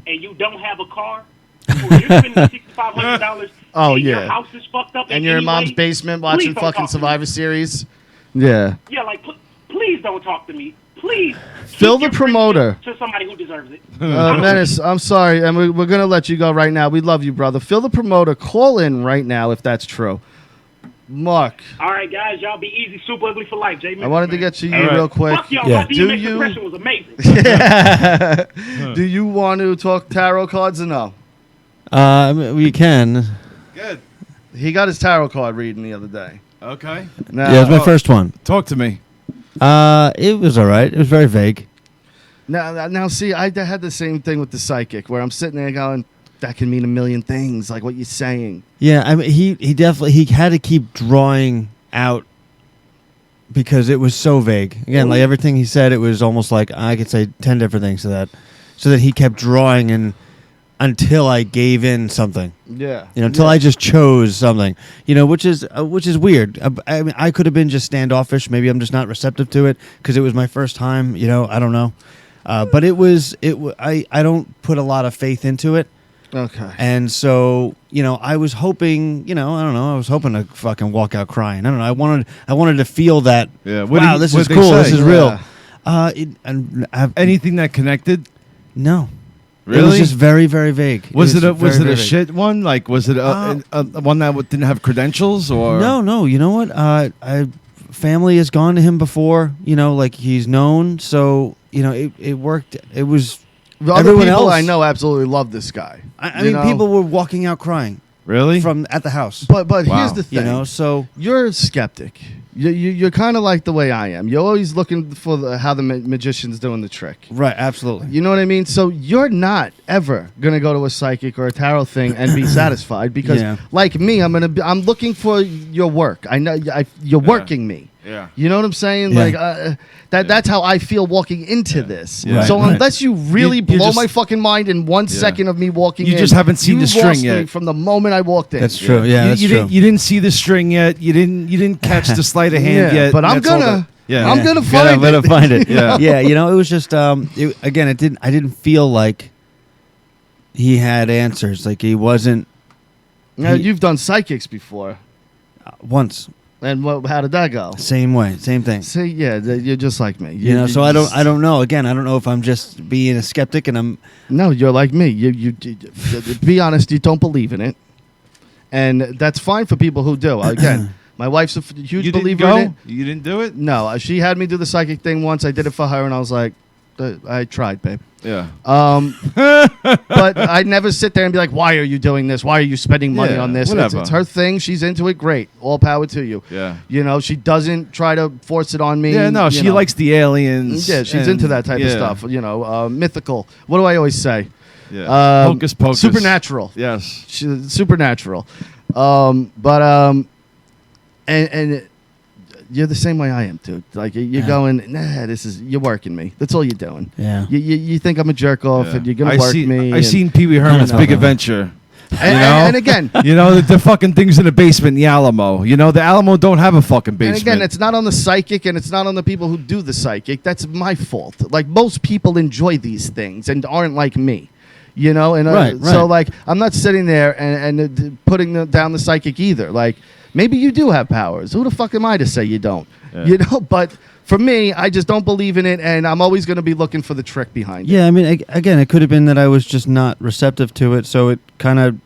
and you don't have a car, or you're spending $6,500 Oh, and yeah. your house is fucked up, And you're in any mom's way, basement please watching don't fucking talk to me. Survivor Series. Yeah. Yeah, like please don't talk to me. Please. Phil keep the your promoter. friendship to somebody who deserves it. Menace, I'm sorry, and we're going to let you go right now. We love you, brother. Phil the promoter, call in right now if that's true. Mark, All right, guys, y'all be easy, super ugly for life, J. I wanted to get to you All right. real quick. Fuck y'all. Yeah. My Do DMX you- impression was amazing. Do you want to talk tarot cards or no? We can. Good. He got his tarot card reading the other day. Okay. Now, Yeah, it was my first one. Talk to me. It was all right. It was very vague. Now, see, I had the same thing with the psychic, where I'm sitting there going, that can mean a million things, like what you're saying. Yeah, I mean, he definitely had to keep drawing out because it was so vague. Again, like everything he said, it was almost like I could say 10 different things to that, so that he kept drawing and until I gave in something. Yeah. Until I just chose something. Which is weird. I mean, I could have been just standoffish. Maybe I'm just not receptive to it because it was my first time. I don't know. But I don't put a lot of faith into it. Okay. And so, I was hoping, I don't know, I was hoping to fucking walk out crying. I don't know. I wanted to feel that. Yeah. Wow, this is cool. This is real. Anything that connected? No. Really? It was just very, very vague. Was it a very shit one? Like, was it a one that didn't have credentials or? No. You know what? Family has gone to him before. Like he's known. So it worked. It was. Other people I know absolutely love this guy. I mean, people were walking out crying. Really? From at the house. But here's the thing. So you're a skeptic. You're kind of like the way I am. You're always looking for how the magician's doing the trick. Right, absolutely. You know what I mean? So you're not ever gonna go to a psychic or a tarot thing and be satisfied because, like me, I'm looking for your work. I know you're working me. Yeah. You know what I'm saying? Yeah. Like that's how I feel walking into this. Yeah. So Right. unless you really You blow just- my fucking mind in 1 second of me walking in, You just haven't seen you the string lost me yet. from the moment I walked in. that's true. Yeah, that's you true. You didn't see the string yet. You didn't catch the sleight of hand Yeah, yet. but I'm That's all gonna. Yeah. I'm gonna I'm find it. find it. Yeah. Yeah. It was just again, I didn't feel like he had answers. Like he wasn't Now, you've done psychics before, once. and how did that go? Same way, same thing. See, you're just like me. So I don't know. Again, I don't know if I'm just being a skeptic and I'm. No, you're like me. You be honest. You don't believe in it, and that's fine for people who do. Again, my wife's a huge You didn't believer go? in it. You didn't do it? No, she had me do the psychic thing once. I did it for her, and I was like, I tried, babe. Yeah. But I never sit there and be like, why are you doing this? Why are you spending money Yeah, on this? whatever. It's her thing. She's into it. Great. All power to you. Yeah. She doesn't try to force it on me. Yeah, no, she likes the aliens. Yeah, she's and- into that type of stuff. Mythical. What do I always say? Yeah. Hocus pocus. Supernatural. Yes. She's supernatural. And you're the same way I am, dude. Like you're going, you're working me. That's all you're doing. Yeah. You think I'm a jerk off, and you're gonna work me. I seen Pee Wee Herman's Big Adventure. And again, the fucking things in the basement in the Alamo. The Alamo don't have a fucking basement. And again, it's not on the psychic, and it's not on the people who do the psychic. That's my fault. Like most people enjoy these things and aren't like me. Right. So like I'm not sitting there and putting down the psychic either. Like maybe you do have powers. Who the fuck am I to say you don't? Yeah. But for me, I just don't believe in it, and I'm always going to be looking for the trick behind it. Yeah, I mean, again, it could have been that I was just not receptive to it, so it kind of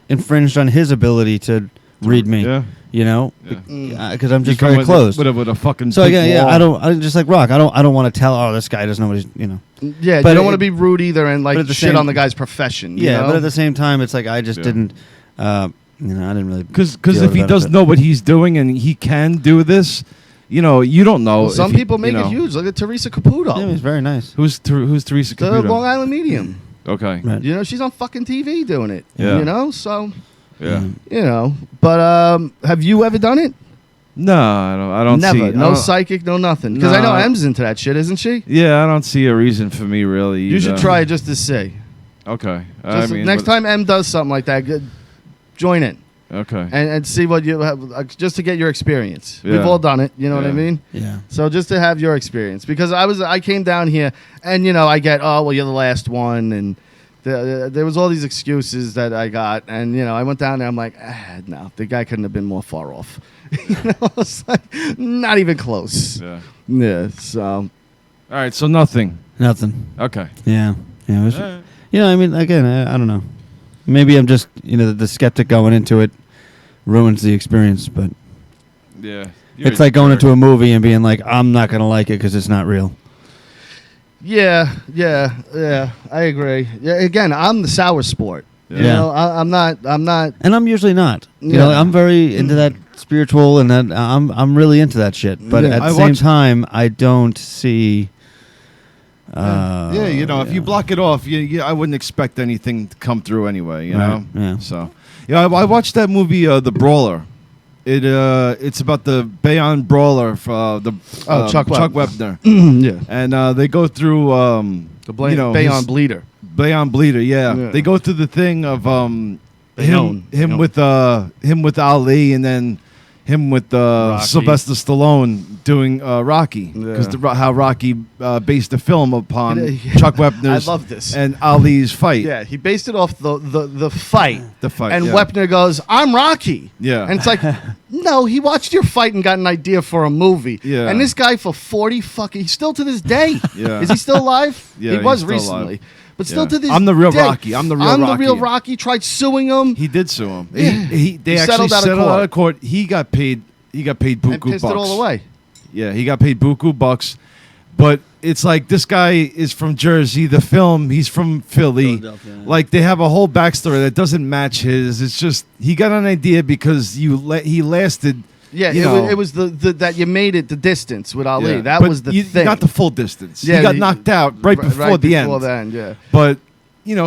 infringed on his ability to read me. Yeah. Because I'm just You come very with closed. with a fucking. So big again, wall. I just like Rock. I don't want to tell. Oh, this guy doesn't know what he's. Yeah, But you don't it- want to be rude either and but like at the shit same- on the guy's profession. you Yeah, know? but at the same time, it's like I just Yeah. didn't. I didn't really. Because feel if the he does benefit. know what he's doing and he can do this, you don't know. Well, some if he- people make it huge. Look at Teresa Caputo, Yeah, he's very nice. Who's Teresa the Caputo? Long Island Medium. Okay. Right. She's on fucking TV doing it. Yeah. So Yeah. But have you ever done it? No, I don't Never. see. I No don't- psychic, no nothing. Because I know No. Em's into that shit, isn't she? Yeah, I don't see a reason for me really. You should either. try it just to see. Okay. Just next time M does something like that, join in Okay. and see what you have, just to get your experience. Yeah. We've all done it. You know what I Yeah. mean? Yeah. So just to have your experience, because I came down here and I get, oh well, you're the last one, and there was all these excuses that I got, and I went down there. I'm like, no, the guy couldn't have been more far off. It's like, not even close. Yeah. Yeah. So All right. So nothing. Nothing. Okay. Yeah. Yeah. It was, All right. I mean, again, I don't know. Maybe I'm just, the skeptic going into it ruins the experience, but Yeah. it's like going into a movie and being like, I'm not going to like it because it's not real. yeah, I agree. Yeah, again, I'm the sour sport. Yeah. I'm not. And I'm usually not. Yeah. I'm very into that spiritual and that I'm really into that shit. But Yeah. at I the same watched- time, I don't see Yeah, you know, if you block it off, I wouldn't expect anything to come through anyway. You know. Yeah. So, I watched that movie, The Brawler. It's about the Bayonne Brawler for the Chuck Wepner. Yeah. And they go through Bayonne Bleeder. Bayonne Bleeder, yeah. They go through the thing of him with Ali, and then him with Sylvester Stallone doing Rocky, because how Rocky based the film upon Chuck Wepner's I love this. and Ali's fight. Yeah, he based it off the fight. The fight, and yeah. Wepner goes, "I'm Rocky." Yeah. And it's like, no, he watched your fight and got an idea for a movie. Yeah. And this guy for 40 he's still to this day. Yeah. Is he still alive? Yeah, he was he's still recently. alive. But still to this I'm the real day, Rocky. I'm the real Rocky. Tried suing him. He did sue him. Yeah. They actually settled out of court. He got paid buku And pissed bucks. it all away. Yeah, he got paid buku bucks. But it's like this guy is from Jersey. The film, he's from Philly. Like they have a whole backstory that doesn't match his. It's just he got an idea because he lasted. Yeah, it was the that you made it the distance with Ali. Yeah. That But was the you thing. Not the full distance. Yeah, he got knocked out right before the end. Before the end, yeah. But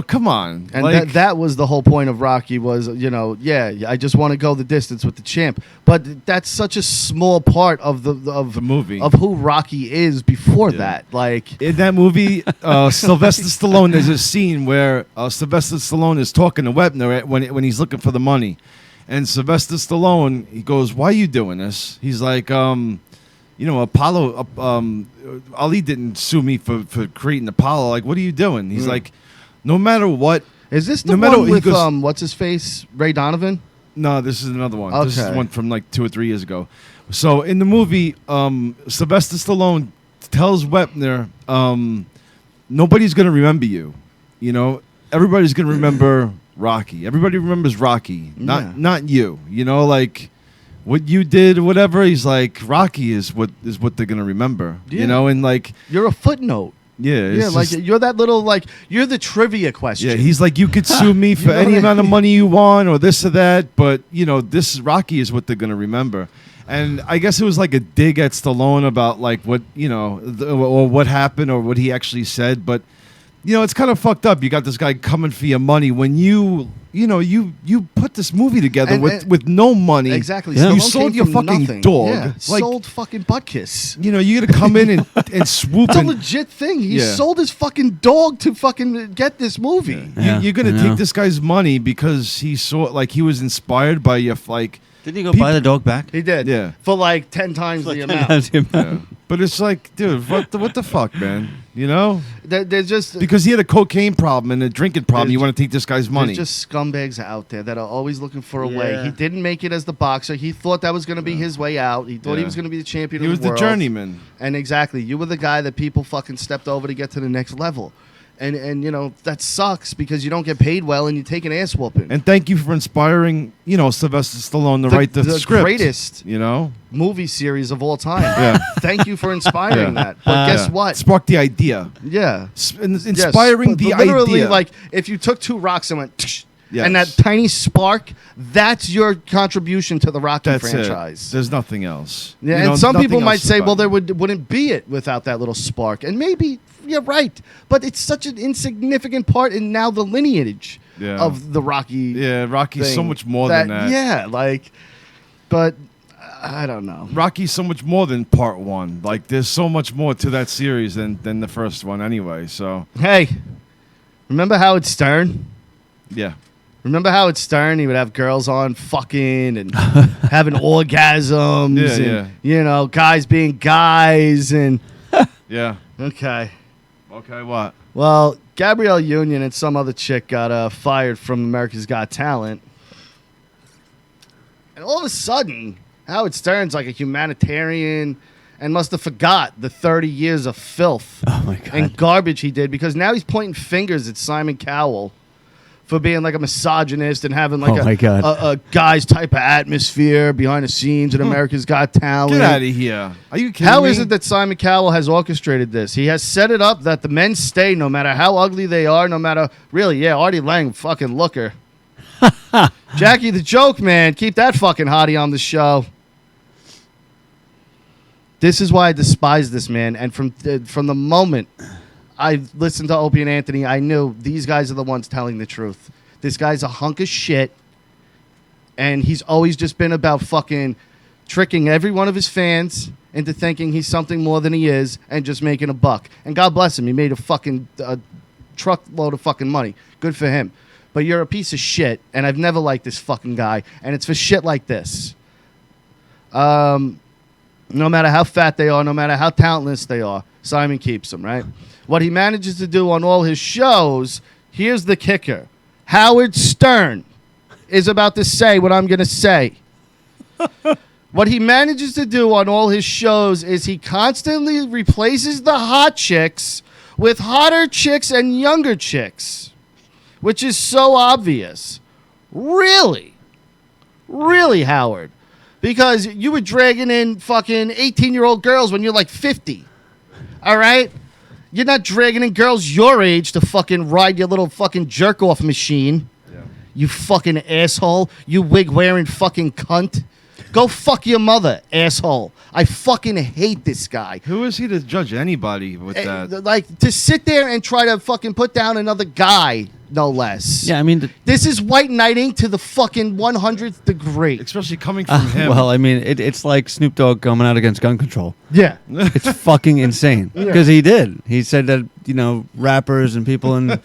come on. And like, that was the whole point of Rocky was, I just want to go the distance with the champ. But that's such a small part of the movie of who Rocky is before that. Like in that movie, Sylvester Stallone, there's a scene where Sylvester Stallone is talking to Wepner when he's looking for the money. And Sylvester Stallone, he goes, "Why are you doing this?" He's like, Apollo, Ali didn't sue me for creating Apollo. Like, what are you doing? He's like, no matter what. Is this the one with what's his face, Ray Donovan? No, this is another one. Okay. This is one from like 2 or 3 years ago. So in the movie, Sylvester Stallone tells Wepner, nobody's gonna remember you. Everybody's gonna remember Rocky. Everybody remembers Rocky, not you. Like what you did or whatever. He's like, Rocky is what they're gonna remember. And like you're a footnote. Yeah, like you're that little you're the trivia question. Yeah, he's like, you could sue me for any amount of money you want or this or that, but this Rocky is what they're gonna remember. And I guess it was like a dig at Stallone about like what or what happened or what he actually said, but it's kind of fucked up. You got this guy coming for your money when you put this movie together with no money. Exactly. Yeah. You Stallone sold your fucking nothing. dog. Yeah. Like, sold fucking butt kiss. You got to come in and swoop. It's a legit thing. He sold his fucking dog to fucking get this movie. Yeah. You're going to take this guy's money because he he was inspired by your Didn't he go buy the dog back? He did. Yeah. For like 10 times the amount. Yeah. But it's like, dude, what the fuck, man? There's just because he had a cocaine problem and a drinking problem. You want to take this guy's money? There's just scumbags out there that are always looking for a way. He didn't make it as the boxer. He thought that was going to be his way out. He thought he was going to be the champion. He was the journeyman. And exactly, you were the guy that people fucking stepped over to get to the next level. And that sucks because you don't get paid well and you take an ass whooping. And thank you for inspiring, Sylvester Stallone to write the script. Greatest, movie series of all time. Yeah. Thank you for inspiring that. But guess what? Sparked the idea. Yeah. Inspiring the literally, idea. like if you took 2 rocks and went, yes. and that tiny spark, that's your contribution to the Rocky franchise. There's nothing else. Yeah, and some people might say, well, there wouldn't be it without that little spark. And maybe you're right. But it's such an insignificant part in now the lineage of the Rocky. Yeah, Rocky's so much more than that. Yeah, but I don't know. Rocky's so much more than part 1. Like, there's so much more to that series than the first one anyway, so. Hey, remember Howard Stern? Yeah. Remember Howard Stern? He would have girls on fucking and having orgasms. And, guys being guys and. Yeah. Okay. Okay, what? Well, Gabrielle Union and some other chick got fired from America's Got Talent. And all of a sudden, Howard Stern's like a humanitarian and must have forgot the 30 years of filth and garbage he did because now he's pointing fingers at Simon Cowell for being like a misogynist and having like a guy's type of atmosphere behind the scenes in America's Got Talent. Get out of here. Are you kidding me? How is it that Simon Cowell has orchestrated this? He has set it up that the men stay no matter how ugly they are, no matter... Really, Artie Lang, fucking looker. Jackie the Joke, man. Keep that fucking hottie on the show. This is why I despise this man. And from the moment I listened to Opie and Anthony, I knew these guys are the ones telling the truth. This guy's a hunk of shit, and he's always just been about fucking tricking every one of his fans into thinking he's something more than he is and just making a buck. And God bless him. He made a fucking truckload of fucking money. Good for him. But you're a piece of shit, and I've never liked this fucking guy, and it's for shit like this. No matter how fat they are, no matter how talentless they are, Simon keeps them, right? What he manages to do on all his shows, here's the kicker. Howard Stern is about to say what I'm going to say. What he manages to do on all his shows is he constantly replaces the hot chicks with hotter chicks and younger chicks, which is so obvious. Really? Really, Howard? Because you were dragging in fucking 18-year-old girls when you're like 50. All right? You're not dragging in girls your age to fucking ride your little fucking jerk-off machine. Yeah. You fucking asshole. You wig-wearing fucking cunt. Go fuck your mother, asshole. I fucking hate this guy. Who is he to judge anybody with that? Like, to sit there and try to fucking put down another guy, no less. Yeah, I mean... This is white knighting to the fucking 100th degree. Especially coming from him. Well, I mean, it's like Snoop Dogg coming out against gun control. Yeah. It's fucking insane. Because he did. He said that, rappers and people, and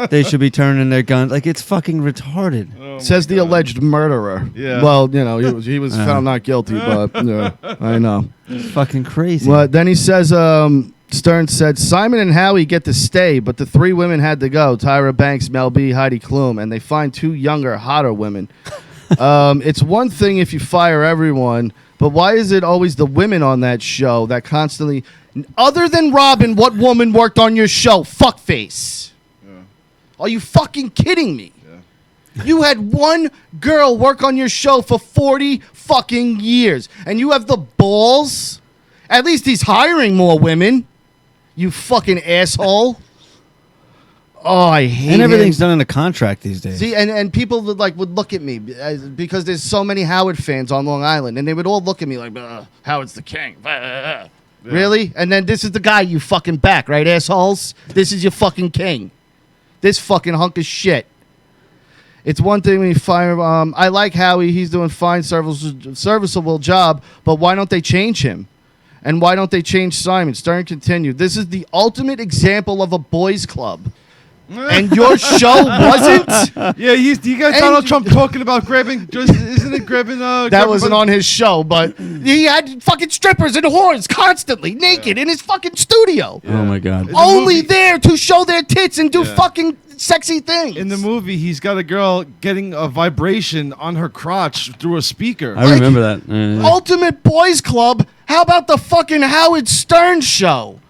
they should be turning their guns. Like, it's fucking retarded. Oh Says the alleged murderer. Yeah. Well, he was found not guilty, but I know. It's fucking crazy. Well, then he says, Stern said, Simon and Howie get to stay, but the 3 women had to go. Tyra Banks, Mel B, Heidi Klum, and they find 2 younger, hotter women. It's one thing if you fire everyone, but why is it always the women on that show that constantly... Other than Robin, what woman worked on your show? Fuckface. Yeah. Are you fucking kidding me? Yeah. You had one girl work on your show for 40 fucking years, and you have the balls? At least he's hiring more women. You fucking asshole. Oh, I hate And everything's done in a contract these days. See, and people would look at me because there's so many Howard fans on Long Island, and they would all look at me like, Howard's the king. Yeah. Really? And then this is the guy you fucking back, right, assholes? This is your fucking king. This fucking hunk of shit. It's one thing when you fire... I like Howie. He's doing fine, serviceable job, but why don't they change him? And why don't they change Simon? Stern continued. This is the ultimate example of a boys' club. And your show wasn't? Yeah, you got Donald Trump talking about grabbing... Isn't it grabbing... that wasn't on his show, but he had fucking strippers and whores constantly naked in his fucking studio. Yeah. Oh, my God. Only there to show their tits and do fucking sexy things. In the movie, he's got a girl getting a vibration on her crotch through a speaker. I remember that. Ultimate boys' club. How about the fucking Howard Stern show?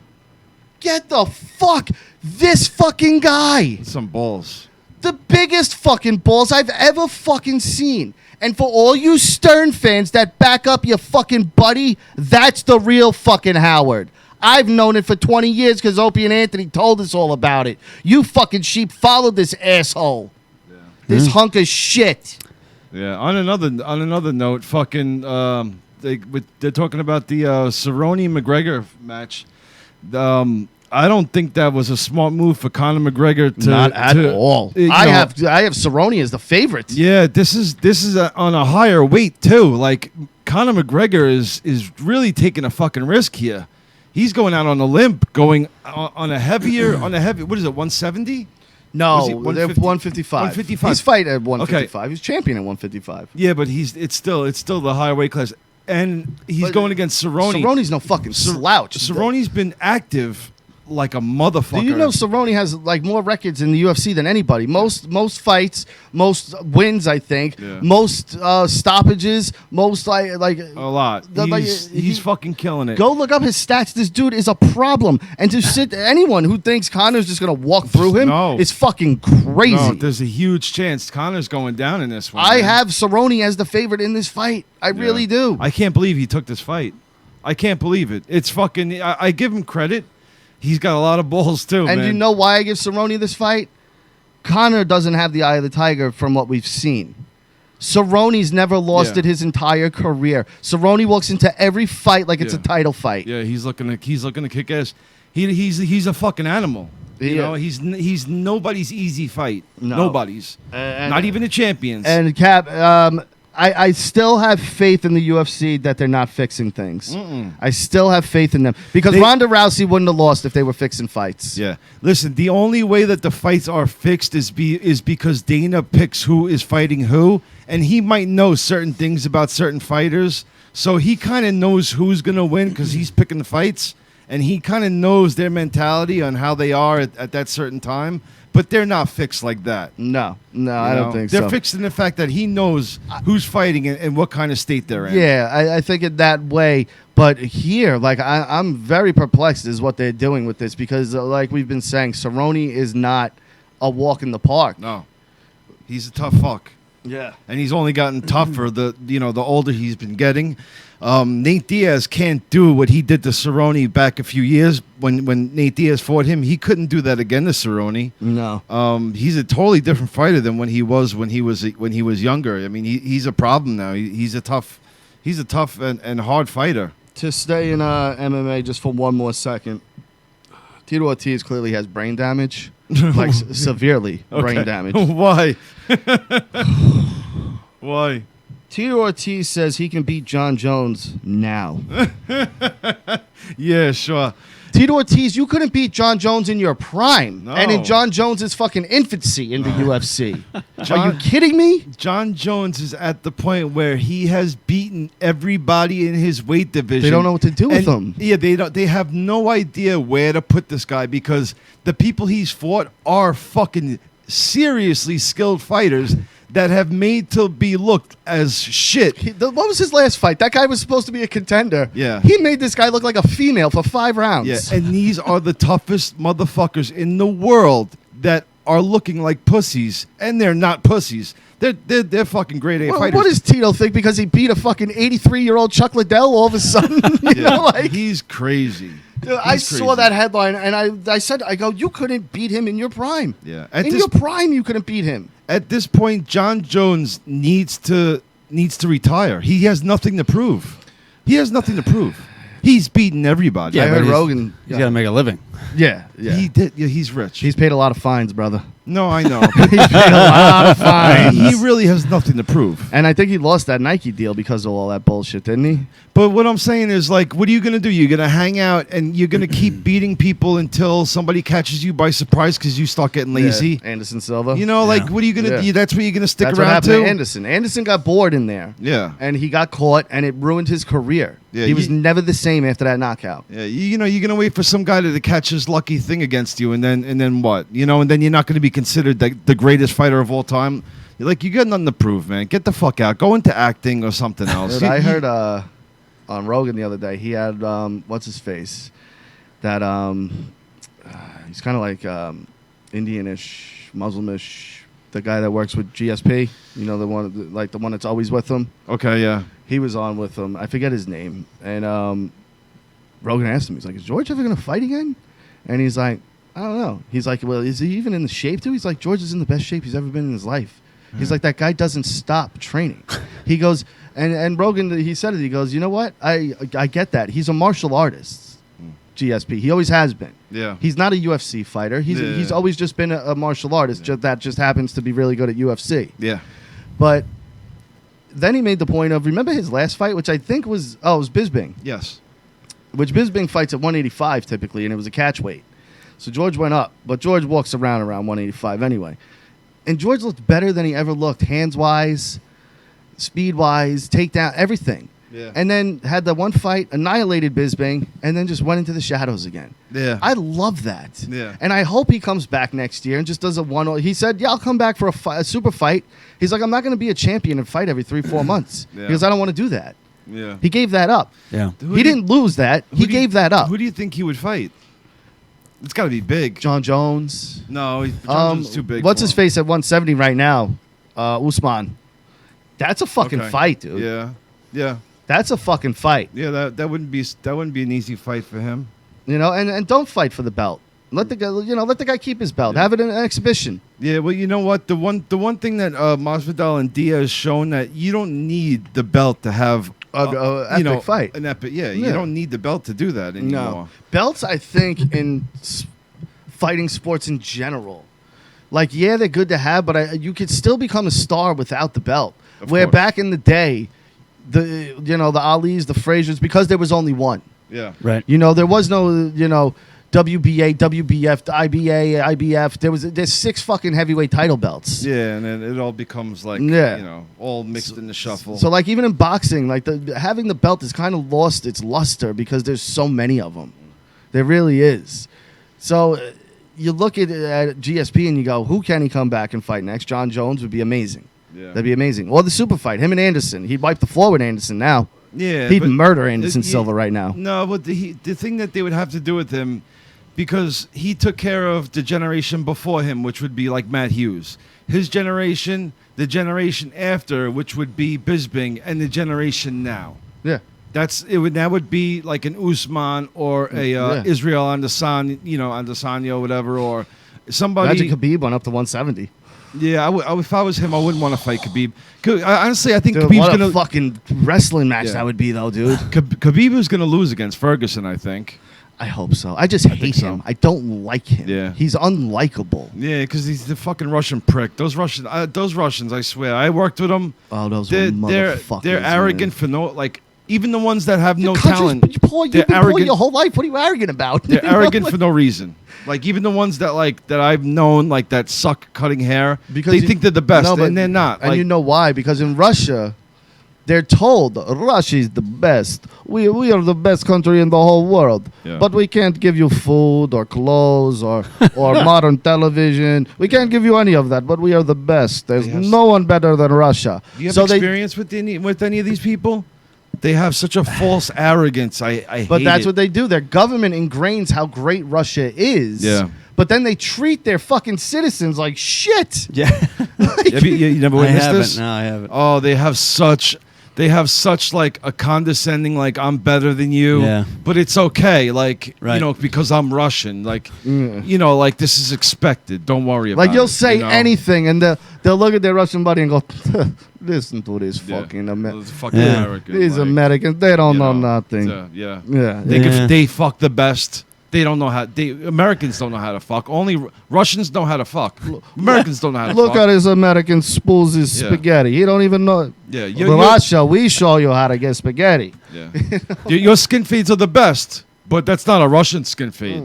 Get the fuck... This fucking guy. Some balls. The biggest fucking balls I've ever fucking seen. And for all you Stern fans that back up your fucking buddy, that's the real fucking Howard. I've known it for 20 years because Opie and Anthony told us all about it. You fucking sheep followed this asshole. Yeah. This hunk of shit. Yeah. On another note, fucking they're talking about the Cerrone McGregor match. I don't think that was a smart move for Conor McGregor to... Not at all. I have Cerrone as the favorite. Yeah, this is on a higher weight too. Like Conor McGregor is really taking a fucking risk here. He's going out on a limb, going on a heavy. What is it? 170? No, 155. 155. He's fighting at 155. Okay. He's champion at 155. Yeah, but it's still the higher weight class, and he's going against Cerrone. Cerrone's no fucking slouch. Cerrone's been active like a motherfucker. Do you know Cerrone has like more records in the UFC than anybody? Most fights, most wins, I think. Yeah. Most stoppages, most like a lot. He's fucking killing it. Go look up his stats. This dude is a problem. And to sit anyone who thinks Conor's just gonna walk through him is fucking crazy. No, there's a huge chance Conor's going down in this one. I have Cerrone as the favorite in this fight. I really do. I can't believe he took this fight. I can't believe it. It's fucking. I give him credit. He's got a lot of balls, too, and man. You know why I give Cerrone this fight? Conor doesn't have the eye of the tiger from what we've seen. Cerrone's never lost it his entire career. Cerrone walks into every fight like it's a title fight. Yeah, he's looking to kick ass. He's a fucking animal. You Yeah. know, he's nobody's easy fight. No. Nobody's. Not even the champions. And Cap, I still have faith in the UFC that they're not fixing things. I still have faith in them because Ronda Rousey wouldn't have lost if they were fixing fights. Yeah. Listen, the only way that the fights are fixed is because Dana picks who is fighting who, and he might know certain things about certain fighters, so he kind of knows who's going to win because he's picking the fights, and he kind of knows their mentality on how they are at that certain time. But they're not fixed like that. No, I don't think they're so. They're fixed in the fact that he knows who's fighting and what kind of state they're in. Yeah, I think in that way. But here, like, I'm very perplexed is what they're doing with this because, like we've been saying, Cerrone is not a walk in the park. No, he's a tough fuck. Yeah, and he's only gotten tougher the older he's been getting. Nate Diaz can't do what he did to Cerrone back a few years when Nate Diaz fought him. He couldn't do that again to Cerrone. No. He's a totally different fighter than when he was younger. I mean, he's a problem now. He's a tough and hard fighter. To stay in MMA just for one more second, Tito Ortiz clearly has brain damage, like severely brain damage. Why? Why? Tito Ortiz says he can beat John Jones now. Yeah, sure. Tito Ortiz, you couldn't beat John Jones in your prime. No. And in John Jones' fucking infancy in the UFC. Are you kidding me? John Jones is at the point where he has beaten everybody in his weight division. They don't know what to do with him. Yeah, they have no idea where to put this guy because the people he's fought are fucking seriously skilled fighters that have made to be looked as shit. What was his last fight? That guy was supposed to be a contender. Yeah. He made this guy look like a female for 5 rounds. Yeah, and these are the toughest motherfuckers in the world that are looking like pussies, and they're not pussies. They're fucking grade A fighters. What does Tito think because he beat a fucking 83-year-old Chuck Liddell all of a sudden? you know, like, he's crazy. Dude, I saw that headline, and I said, you couldn't beat him in your prime. Yeah. In your prime, you couldn't beat him. At this point, John Jones needs to retire. He has nothing to prove. He's beaten everybody. Yeah, I heard but Rogan. He's got to make a living. Yeah. He did. Yeah, he's rich. He's paid a lot of fines, brother. No, I know. He's paid a lot of fines. He really has nothing to prove. And I think he lost that Nike deal because of all that bullshit, didn't he? But what I'm saying is, like, what are you going to do? You're going to hang out and you're going to keep beating people until somebody catches you by surprise because you start getting lazy. Yeah. Anderson Silva. You know, like, what are you going to do? That's where you're going to stick That's what around happened to? to Anderson. Anderson got bored in there. Yeah. And he got caught, and it ruined his career. Yeah, he was never the same after that knockout. Yeah, you know, you're going to wait for some guy to catch his lucky thing against you, and then what? You know, and then you're not going to be considered the greatest fighter of all time. You're like, you got nothing to prove, man. Get the fuck out. Go into acting or something else. Dude, I heard on Rogan the other day, he had, what's his face? That, he's kind of like Indianish, Muslimish, the guy that works with GSP. You know, the one that's always with him. Okay, yeah. He was on with him. I forget his name. And Rogan asked him, he's like, is George ever going to fight again? And he's like, I don't know. He's like, well, is he even in the shape, too? He's like, George is in the best shape he's ever been in his life. He's like, that guy doesn't stop training. He goes, and Rogan, he said it, he goes, you know what? I get that. He's a martial artist, GSP. He always has been. Yeah. He's not a UFC fighter. He's always just been a martial artist that just happens to be really good at UFC. Yeah. But then he made the point of, remember his last fight, which I think was, it was Bisping. Yes. Which Bisping fights at 185 typically, and it was a catch weight. So George went up, but George walks around 185 anyway. And George looked better than he ever looked, hands-wise, speed-wise, takedown, everything. Yeah. And then had the one fight, annihilated Bisping, and then just went into the shadows again. Yeah. I love that. Yeah. And I hope he comes back next year and just does a one. He said, yeah, I'll come back for a super fight. He's like, I'm not going to be a champion and fight every 3-4 months. Yeah. Because I don't want to do that. Yeah. He gave that up. Yeah. He didn't lose that. He gave that up. Who do you think he would fight? It's got to be big. John Jones. No, John Jones is too big. What's for his him. face at 170 right now? Usman. That's a fucking Okay. fight, dude. Yeah. Yeah. That's a fucking fight. Yeah, that wouldn't be an easy fight for him. You know, and don't fight for the belt. Let the guy keep his belt. Yeah. Have it in an exhibition. Yeah, well, you know what? The one thing that Masvidal and Diaz shown that you don't need the belt to have epic fight. An epic, yeah. Yeah. You don't need the belt to do that anymore. No. Belts, I think, in fighting sports in general, like, yeah, they're good to have, but you could still become a star without the belt. Of Where course. back in the day, the Alis, the Fraziers, because there was only one. Yeah. Right. There was no, WBA, WBF, IBA, IBF. There's 6 fucking heavyweight title belts. Yeah, and then it all becomes like, Yeah. all mixed in the shuffle. So, like, even in boxing, like, having the belt has kind of lost its luster because there's so many of them. There really is. So, you look at GSP and you go, who can he come back and fight next? John Jones would be amazing. Yeah. That'd be amazing. Or the super fight, him and Anderson. He'd wipe the floor with Anderson now. Yeah, He'd but- murder Anderson Silva right now. No, but the thing that they would have to do with him, because he took care of the generation before him, which would be like Matt Hughes. His generation, the generation after, which would be Bisping, and the generation now. Yeah. That would be like an Usman or a Yeah. Israel Adesanya, whatever, or somebody. Imagine Khabib went up to 170. Yeah, if I was him, I wouldn't want to fight Khabib. Honestly, I think Dude, Khabib's what a gonna fucking wrestling match Yeah. that would be, though, dude. Khabib is gonna lose against Ferguson, I think. I hope so. I just hate so. him. I don't like him. Yeah. He's unlikable. Yeah, because he's the fucking Russian prick. Those Russians, I swear, I worked with them. Oh, those They're motherfuckers. they're arrogant for no, like, even the ones that have no Country's- talent. But you've they're been poor arrogant. your whole life. What are you arrogant about? They're You know, arrogant like- for no reason. Like, even the ones that I've known, like, that suck cutting hair, Because they you- think they're the best, No, but- and they're not. And Like, you know why? Because in Russia, they're told Russia is the best. We are the best country in the whole world. Yeah. But we can't give you food or clothes or modern television. We can't give you any of that. But we are the best. There's Yes. no one better than Russia. do you have so experience with any of these people? They have such a false arrogance. I But hate that's it. what they do. Their government ingrains how great Russia is. Yeah. But then they treat their fucking citizens like shit. Yeah. You never I witnessed haven't. this? No, I haven't. Oh, they have such like a condescending, like, I'm better than you. Yeah. But it's okay, like, Right. because I'm Russian, like, Mm. like, this is expected. Don't worry about it. Like you'll say you know? anything, and they'll look at their Russian buddy and go, "Listen to this Yeah. fucking Those fucking Yeah. Americans. These like, Americans, they don't you know nothing." Yeah. Yeah. They fuck the best. They don't know how. Americans don't know how to fuck. Only Russians know how to fuck. Americans don't know how to Look fuck. at his American spools his Yeah. spaghetti. He don't even know. Yeah, Russia, we show you how to get spaghetti. yeah. your skin fades are the best, but that's not a Russian skin fade.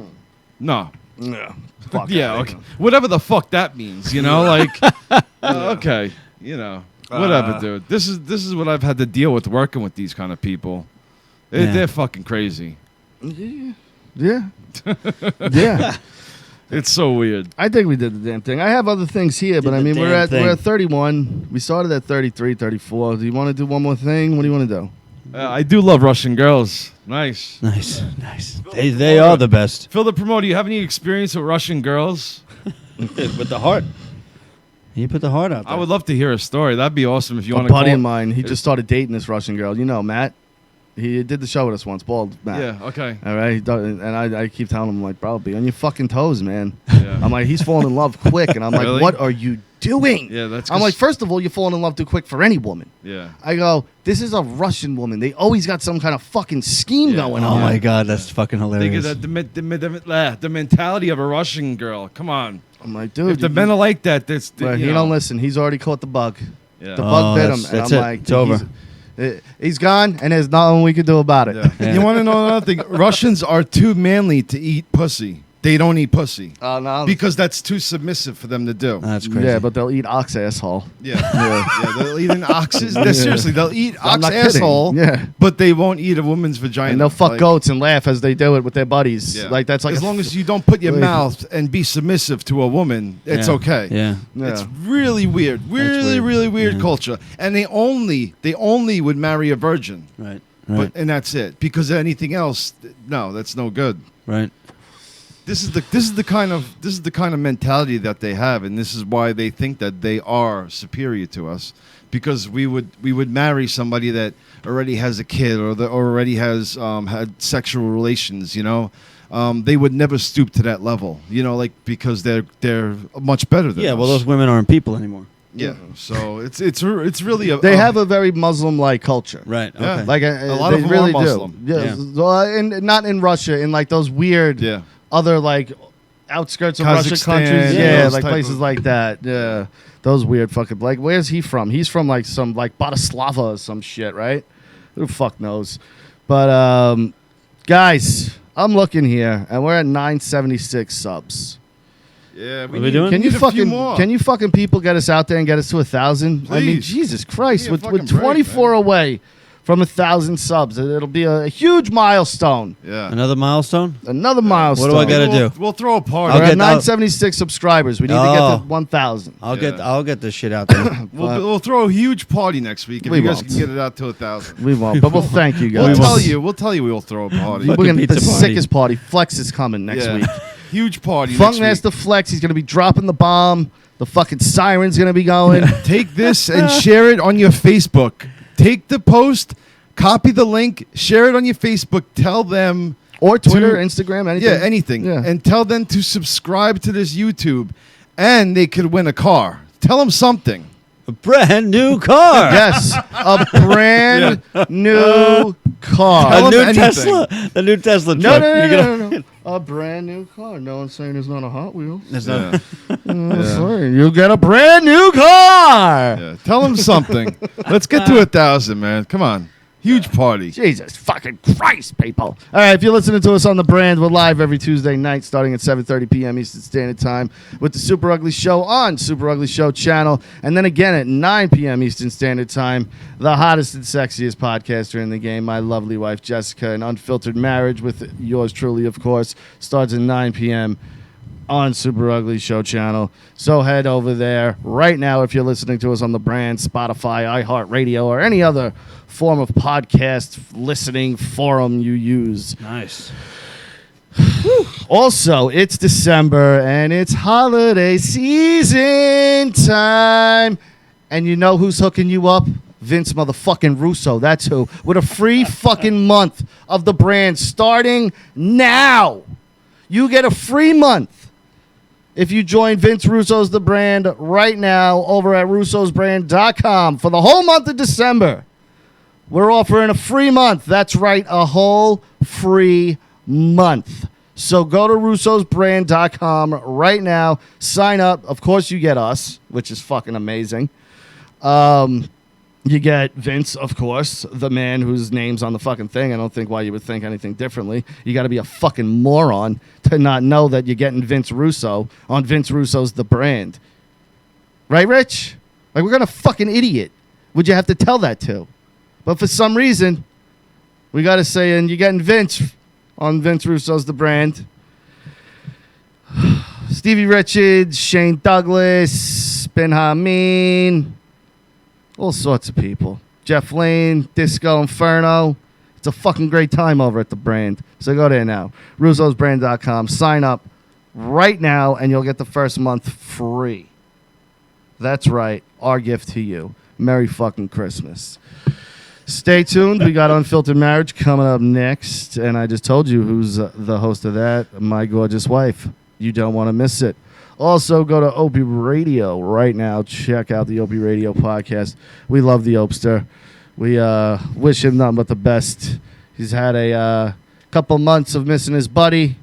No. Yeah. Fuck Yeah, that. okay. Whatever the fuck that means, like, okay, whatever, dude. This is what I've had to deal with working with these kind of people. Yeah. They're fucking crazy. Yeah. Yeah. It's so weird. I think we did the damn thing. I have other things here, but Did I the mean, we're damn at thing. 31. We started at 33, 34. Do you want to do one more thing? What do you want to do? I do love Russian girls. Nice. Nice. They are the best. Phil the promoter, you have any experience with Russian girls? With the heart. You put the heart out there. I would love to hear a story. That'd be awesome if you A want to buddy call. of mine, he just started dating this Russian girl. You know, Matt. He did the show with us once, bald Matt. Yeah, okay. All right, and I keep telling him, like, bro, be on your fucking toes, man. Yeah. I'm like, he's falling in love quick, and I'm like, Really? what are you doing? Yeah, that's I'm 'cause- like, first of all, you're falling in love too quick for any woman. Yeah. I go, this is a Russian woman. They always got some kind of fucking scheme Yeah. going Oh on. my god, that's fucking Think hilarious. of the mentality of a Russian girl. Come on. I'm like, dude, If the men are like that, that's well, he don't listen. He's already caught the bug. Yeah. The bug bit him, and that's I'm it. like, It's over. He's gone, and there's nothing we can do about it. Yeah. Yeah. You want to know another thing? Russians are too manly to eat pussy. They don't eat pussy No, because that's too submissive for them to do. That's crazy. yeah, but they'll eat ox asshole. Yeah, yeah. They'll eat an ox's. Seriously, they'll eat I'm ox not kidding. asshole. Yeah. but they won't eat a woman's vagina. And they'll fuck Like, goats and laugh as they do it with their buddies. yeah. Like that's like as a long f- as you don't put your Like- mouth and be submissive to a woman, it's Yeah. okay. Yeah. Yeah. It's really weird, weird. really weird Yeah. culture, and they only would marry a virgin, Right. but Right. and that's it. Because anything else, no, that's no good. Right. This is the kind of mentality that they have, and this is why they think that they are superior to us, because we would marry somebody that already has a kid or that already has had sexual relations. They would never stoop to that level. Like because they're much better than Yeah. us. Well, those women aren't people anymore. Yeah. So it's really They have a very Muslim-like culture. Right. Yeah. Okay. Like A lot they of them really are do. Muslim. Yeah. Well, and not in Russia, in like those weird other like outskirts of Russian Kazakhstan, countries. yeah, Yeah, those like type places of- like that. Yeah. Those weird fucking like where's he from? He's from like some like Bratislava or some shit, right? Who the fuck knows? But guys, I'm looking here and we're at 976 subs. Yeah. What are we doing? Can you need a few fucking more. can you fucking people get us out there and get us to 1,000? I mean, Please. Jesus Christ, Give me a with fucking break, 24 man. away from 1,000 subs, it'll be a huge milestone. Yeah. Another milestone. Another milestone. What do I gotta do? We'll throw a party. We're I'll at get- 976 subscribers. We need to get Oh. to 1,000. I'll get this shit out there. We'll throw a huge party next week if We you guys won't. can get it out to 1,000. We won't, but we'll thank you guys. We'll tell you. We'll tell you we'll throw a party. We're gonna Pizza the party. sickest party. Flex is coming next Yeah. week. Huge party. next week. Funkmaster Flex. He's gonna be dropping the bomb. The fucking siren's gonna be going. Take this and share it on your Facebook. Take the post, copy the link, share it on your Facebook. Tell them Or Twitter, to- Instagram, anything. Yeah, anything. Yeah. And tell them to subscribe to this YouTube, and they could win a car. Tell them something. A brand new car. Yes, a brand new car. Tell A them new anything. Tesla. The new Tesla No, truck. no, no, You're no, gonna- no, no. A brand new car. No one's saying it's not a Hot Wheels. There's Yeah. no- Sorry, you get a brand new car. Yeah. Tell them something. Let's get to 1,000, man. Come on. Huge party. Jesus fucking Christ, people. All right, if you're listening to us on the brand, we're live every Tuesday night starting at 7:30 p.m. Eastern Standard Time with the Super Ugly Show on Super Ugly Show channel. And then again at 9 p.m. Eastern Standard Time, the hottest and sexiest podcaster in the game, my lovely wife Jessica, an unfiltered marriage with yours truly, of course, starts at 9 p.m. on Super Ugly Show channel. So head over there right now if you're listening to us on the brand, Spotify, iHeartRadio, or any other form of podcast listening forum you use. Nice. Also, it's December and it's holiday season time. And you know who's hooking you up? Vince motherfucking Russo. That's who. With a free fucking month of the brand starting now. You get a free month if you join Vince Russo's The Brand right now over at russosbrand.com for the whole month of December. We're offering a free month. That's right, a whole free month. So go to russosbrand.com right now. Sign up. Of course, you get us, which is fucking amazing. You get Vince, of course, the man whose name's on the fucking thing. I don't think why you would think anything differently. You got to be a fucking moron to not know that you're getting Vince Russo on Vince Russo's The Brand. Right, Rich? Like, we're going to fucking idiot. Would you have to tell that to? But for some reason, we got to say, and you're getting Vince on Vince Russo's The Brand. Stevie Richards, Shane Douglas, Ben Hameen, all sorts of people. Jeff Lane, Disco Inferno. It's a fucking great time over at The Brand. So go there now. russosbrand.com. Sign up right now, and you'll get the first month free. That's right. Our gift to you. Merry fucking Christmas. Stay tuned. We got Unfiltered Marriage coming up next. And I just told you who's the host of that. My gorgeous wife. You don't want to miss it. Also, go to Opie Radio right now. Check out the Opie Radio podcast. We love the Opster. We wish him nothing but the best. He's had a couple months of missing his buddy,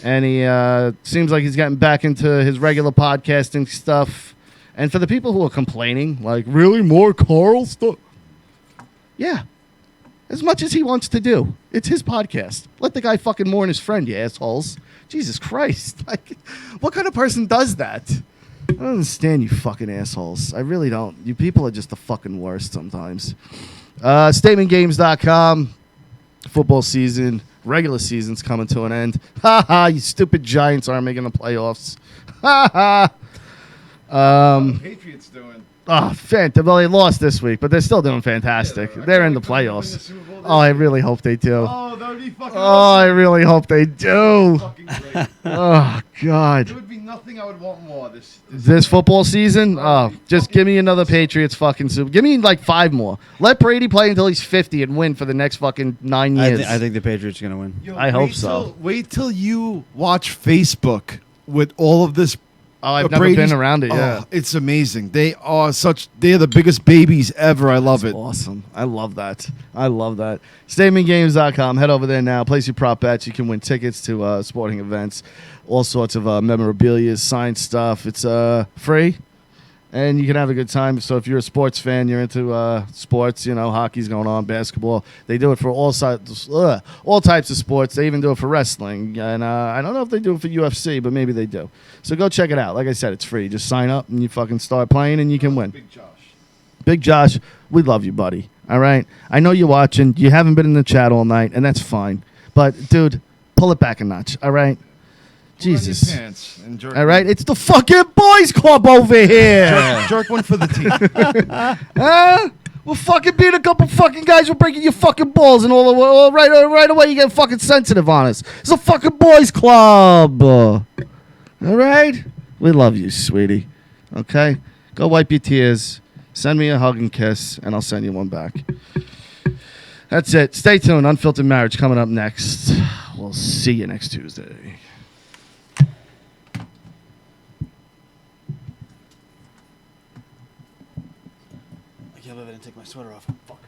and he seems like he's getting back into his regular podcasting stuff. And for the people who are complaining, like, really, more Carl stuff? Yeah. As much as he wants to do. It's his podcast. Let the guy fucking mourn his friend, you assholes. Jesus Christ. Like, what kind of person does that? I don't understand you fucking assholes. I really don't. You people are just the fucking worst sometimes. StatementGames.com. Football season, regular season's coming to an end. Ha ha, you stupid Giants aren't making the playoffs. Ha ha. Patriots doing? Oh, well, they lost this week, but they're still doing fantastic. They're in the playoffs. Oh, I really hope they do. Oh, that would be fucking Oh, I really hope they do. fucking great. Oh, God. There would be nothing I would want more this This football season? Oh, just give me another Patriots fucking Super. Give me like 5 more. Let Brady play until he's 50 and win for the next fucking 9 years. I think the Patriots are gonna win. Yo, I hope so. Wait till you watch Facebook with all of this Oh, I've never been around it. Yeah, it's amazing. They're the biggest babies ever. I love it. Awesome. I love that. StatementGames.com. Head over there now. Place your prop bets. You can win tickets to sporting events, all sorts of memorabilia, signed stuff. It's free. And you can have a good time. So if you're a sports fan, you're into sports, hockey's going on, basketball. They do it for all types of sports. They even do it for wrestling. And I don't know if they do it for UFC, but maybe they do. So go check it out. Like I said, it's free. Just sign up and you fucking start playing and you can win. Big Josh, we love you, buddy. All right? I know you're watching. You haven't been in the chat all night, and that's fine. But, dude, pull it back a notch. All right? Jesus. All right, it's the fucking boys club over here. Jerk one for the team. We'll fucking beat a couple fucking guys. We're breaking your fucking balls and all right away. You get fucking sensitive on us. It's a fucking boys club. All right, we love you, sweetie. Okay, go wipe your tears. Send me a hug and kiss, and I'll send you one back. That's it. Stay tuned. Unfiltered Marriage coming up next. We'll see you next Tuesday. I can't believe I didn't take my sweater off. Fuck.